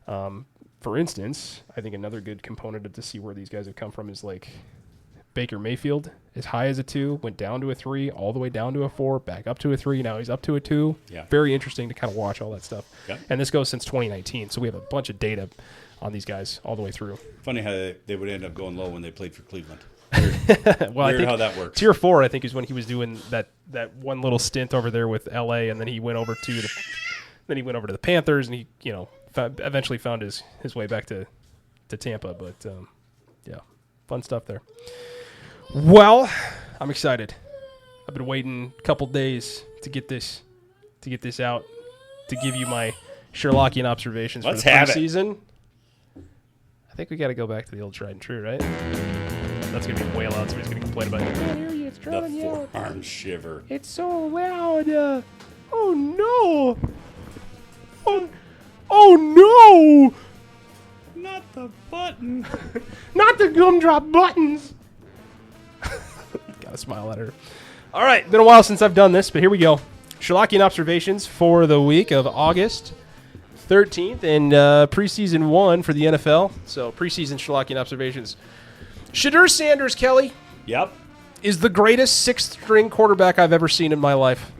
for instance, I think another good component to see where these guys have come from is like Baker Mayfield, as high as a 2, went down to a 3, all the way down to a 4, back up to a 3. Now he's up to a 2. Yeah. Very interesting to kind of watch all that stuff. Yep. And this goes since 2019, so we have a bunch of data on these guys all the way through. Funny how they would end up going low when they played for Cleveland. Well, Weird I think how that works. Tier 4, I think, is when he was doing that one little stint over there with LA, and then he went over to the Panthers, and he eventually found his way back to Tampa. But yeah, fun stuff there. Well, I'm excited. I've been waiting a couple days to get this out, to give you my Sherlockian observations Let's for the have it. preseason. I think we got to go back to the old tried and true, right? That's going to be a whale out. Somebody's going to complain about it. I hear you. It's driving you out. The forearm shiver. It's so loud. Oh, no. Oh, no. Not the button. Not the gumdrop buttons. Gotta smile at her. All right. Been a while since I've done this, but here we go. Sherlockian observations for the week of August 13th and preseason 1 for the NFL. So preseason Sherlockian observations. Shedeur Sanders, Kelly, Yep. is the greatest sixth-string quarterback I've ever seen in my life.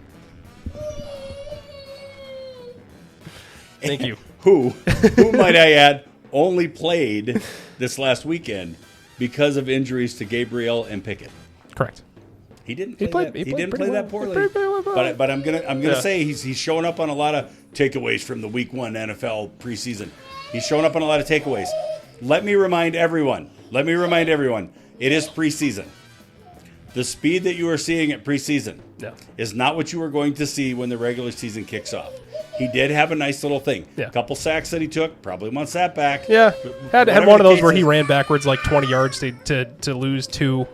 Thank you. Who might I add, only played this last weekend because of injuries to Gabriel and Pickett. Correct. He didn't He play played that pretty well. poorly. He played pretty well. But I'm gonna say he's showing up on a lot of takeaways from the Week 1 NFL preseason. He's showing up on a lot of takeaways. Let me remind everyone. It is preseason. The speed that you are seeing at preseason is not what you are going to see when the regular season kicks off. He did have a nice little thing. Yeah. A couple sacks that he took. Probably wants that back. Yeah. Had Whatever one of the those case where he is. ran backwards like 20 yards to lose 2.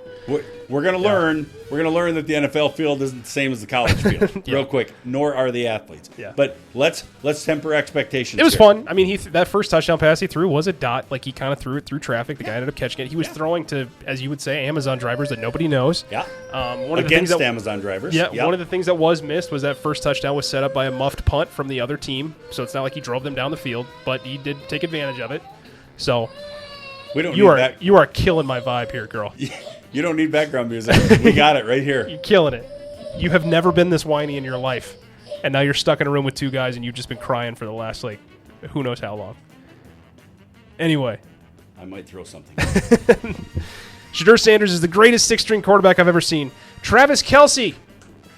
We're going to learn. We're going to learn that the NFL field isn't the same as the college field, real quick. Nor are the athletes. Yeah. But let's temper expectations. It was here. fun. I mean, that first touchdown pass he threw was a dot. Like, he kind of threw it through traffic. The guy ended up catching it. He was throwing to, as you would say, Amazon drivers that nobody knows. Yeah. One of the things Against that, Amazon drivers. Yeah. Yep. One of the things that was missed was that first touchdown was set up by a muffed punt from the other team. So it's not like he drove them down the field, but he did take advantage of it. So We don't you need are back. you are killing my vibe here, girl. You don't need background music. We got it right here. You're killing it. You have never been this whiny in your life, and now you're stuck in a room with 2 guys, and you've just been crying for the last who knows how long. Anyway, I might throw something. Shedeur Sanders is the greatest sixth-string quarterback I've ever seen. Travis Kelce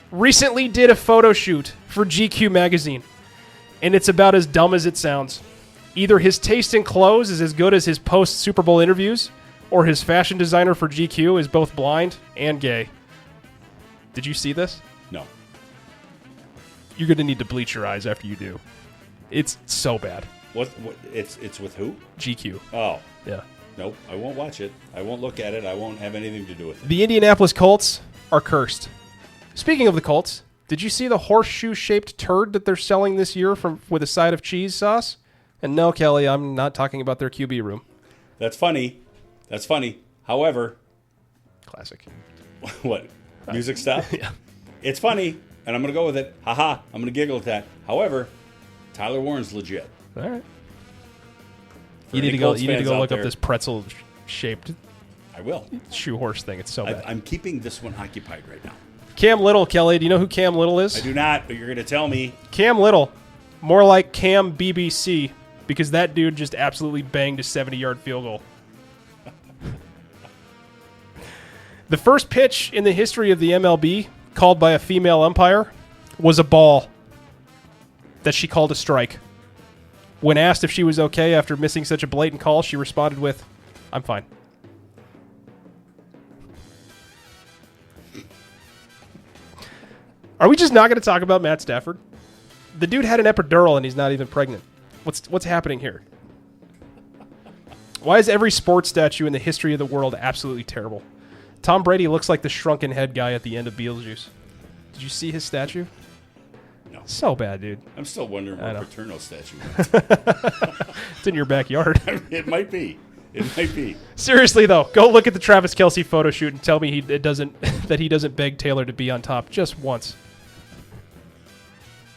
recently did a photo shoot for GQ magazine, and it's about as dumb as it sounds. Either his taste in clothes is as good as his post-Super Bowl interviews, or his fashion designer for GQ is both blind and gay. Did you see this? No. You're going to need to bleach your eyes after you do. It's so bad. What? It's with who? GQ. Oh. Yeah. Nope. I won't watch it. I won't look at it. I won't have anything to do with it. The Indianapolis Colts are cursed. Speaking of the Colts, did you see the horseshoe-shaped turd that they're selling this year with a side of cheese sauce? And no, Kelly, I'm not talking about their QB room. That's funny. However, Classic. what? Music stop? Yeah. It's funny, and I'm going to go with it. Haha. I'm going to giggle at that. However, Tyler Warren's legit. All right. For You need any to go. Colts You need to fans go out look up there, this pretzel-shaped I will. shoe horse thing. It's so bad. I'm keeping this one occupied right now. Cam Little, Kelly. Do you know who Cam Little is? I do not, but you're going to tell me. Cam Little, more like Cam BBC, because that dude just absolutely banged a 70-yard field goal. The first pitch in the history of the MLB called by a female umpire was a ball that she called a strike. When asked if she was okay after missing such a blatant call, she responded with, "I'm fine." Are we just not going to talk about Matt Stafford? The dude had an epidural and he's not even pregnant. What's happening here? Why is every sports statue in the history of the world absolutely terrible? Tom Brady looks like the shrunken head guy at the end of Beetlejuice. Did you see his statue? No. So bad, dude. I'm still wondering where Paterno's statue is. It's in your backyard. It might be. It might be. Seriously, though, go look at the Travis Kelce photo shoot and tell me that he doesn't beg Taylor to be on top just once.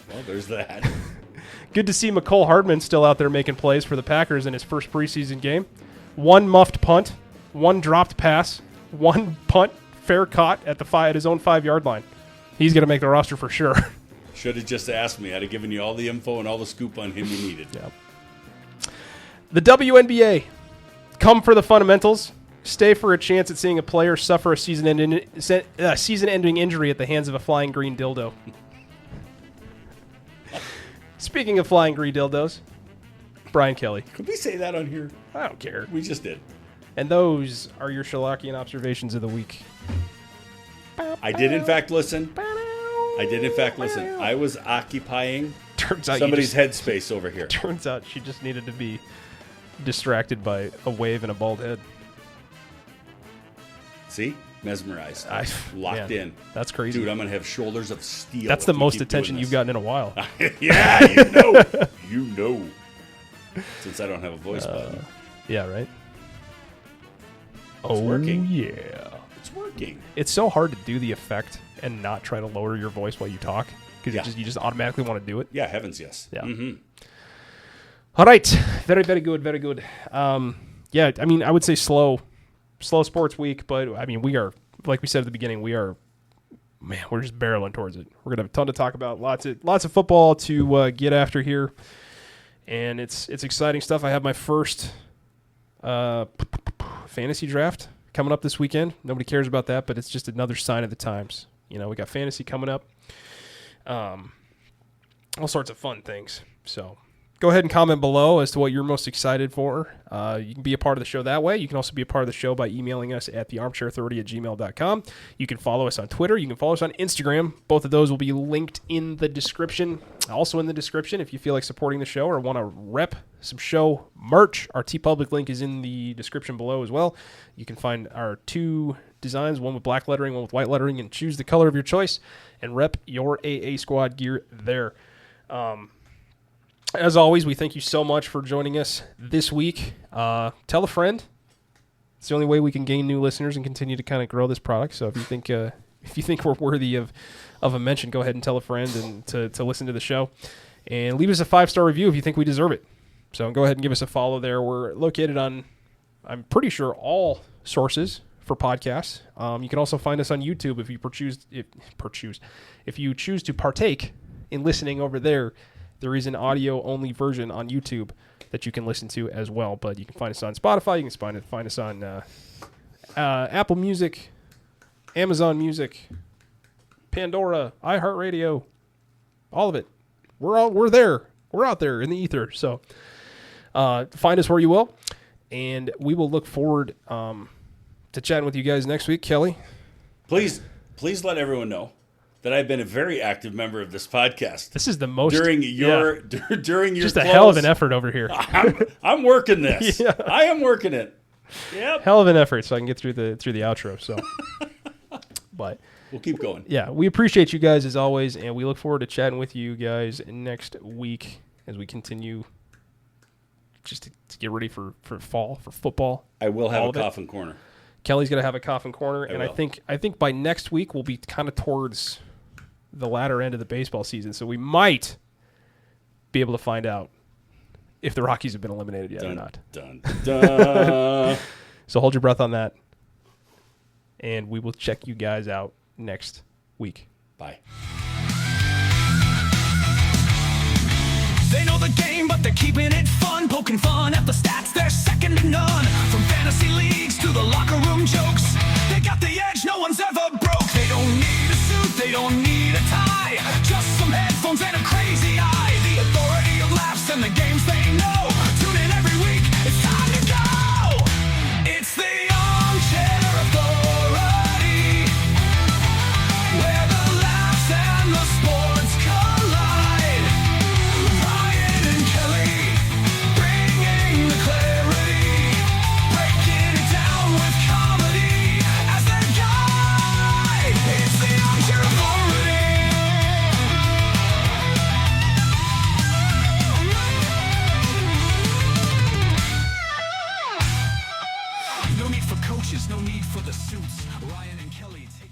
Well, there's that. Good to see McCole Hardman still out there making plays for the Packers in his first preseason game. 1 muffed punt, 1 dropped pass, 1 punt fair caught at his own 5-yard line. He's going to make the roster for sure. Should have just asked me. I'd have given you all the info and all the scoop on him you needed. Yep. The WNBA. Come for the fundamentals. Stay for a chance at seeing a player suffer a season-ending injury at the hands of a flying green dildo. Speaking of flying green dildos, Brian Kelly. Could we say that on here? I don't care. We just did. And those are your Sherlockian observations of the week. I did, in fact, listen. I was occupying somebody's headspace over here. Turns out she just needed to be distracted by a wave and a bald head. See? Mesmerized. Locked in. That's crazy. Dude, I'm going to have shoulders of steel. That's the most attention you've gotten in a while. Yeah, you know. You know. Since I don't have a voice button. Yeah, right? It's working. Yeah. It's working. It's so hard to do the effect and not try to lower your voice while you talk because you just automatically want to do it. Yeah, heavens yes. Yeah. Mm-hmm. All right. Very, very good. Very good. Yeah, I mean, I would say slow sports week, but I mean, we are, like we said at the beginning, we're just barreling towards it. We're going to have a ton to talk about. Lots of football to get after here. And it's exciting stuff. I have my first fantasy draft coming up this weekend. Nobody cares about that, but it's just another sign of the times. You know, we got fantasy coming up. All sorts of fun things. So go ahead and comment below as to what you're most excited for. You can be a part of the show that way. You can also be a part of the show by emailing us at thearmchairauthority@gmail.com. You can follow us on Twitter. You can follow us on Instagram. Both of those will be linked in the description. Also in the description, if you feel like supporting the show or want to rep some show merch, our TeePublic link is in the description below as well. You can find our 2 designs, one with black lettering, one with white lettering, and choose the color of your choice and rep your AA Squad gear there. As always, we thank you so much for joining us this week. Tell a friend. It's the only way we can gain new listeners and continue to kind of grow this product. So if you think we're worthy of a mention, go ahead and tell a friend and to listen to the show. And leave us a 5-star review if you think we deserve it. So go ahead and give us a follow there. We're located on, I'm pretty sure, all sources for podcasts. You can also find us on YouTube if you choose to partake in listening over there. There is an audio-only version on YouTube that you can listen to as well. But you can find us on Spotify. You can find us on Apple Music, Amazon Music, Pandora, iHeartRadio, all of it. We're there. We're out there in the ether. So find us where you will, and we will look forward to chatting with you guys next week. Kelly, please let everyone know that I've been a very active member of this podcast. This is the most during your just a hell of an effort over here. I'm working this. Yeah. I am working it. Yep. Hell of an effort so I can get through the outro. So, but we'll keep going. Yeah, we appreciate you guys as always, and we look forward to chatting with you guys next week as we continue just to get ready for fall, for football. I will have a coffin corner. Kelly's going to have a coffin corner, and I think by next week we'll be kind of towards the latter end of the baseball season, so we might be able to find out if the Rockies have been eliminated yet or not. So hold your breath on that, and we will check you guys out next week. Bye. They know the game, but they're keeping it fun, poking fun at the stats, they're second to none. From fantasy leagues to the locker room jokes, they got the edge no one's ever broke. They don't need a suit, they don't need a tie, just some headphones and a crazy eye. The authority of laughs and the games they know. Tune in every week, it's time to go. It's the Armchair Authority, where the laughs and the need for coaches, no need for the suits. Ryan and Kelly.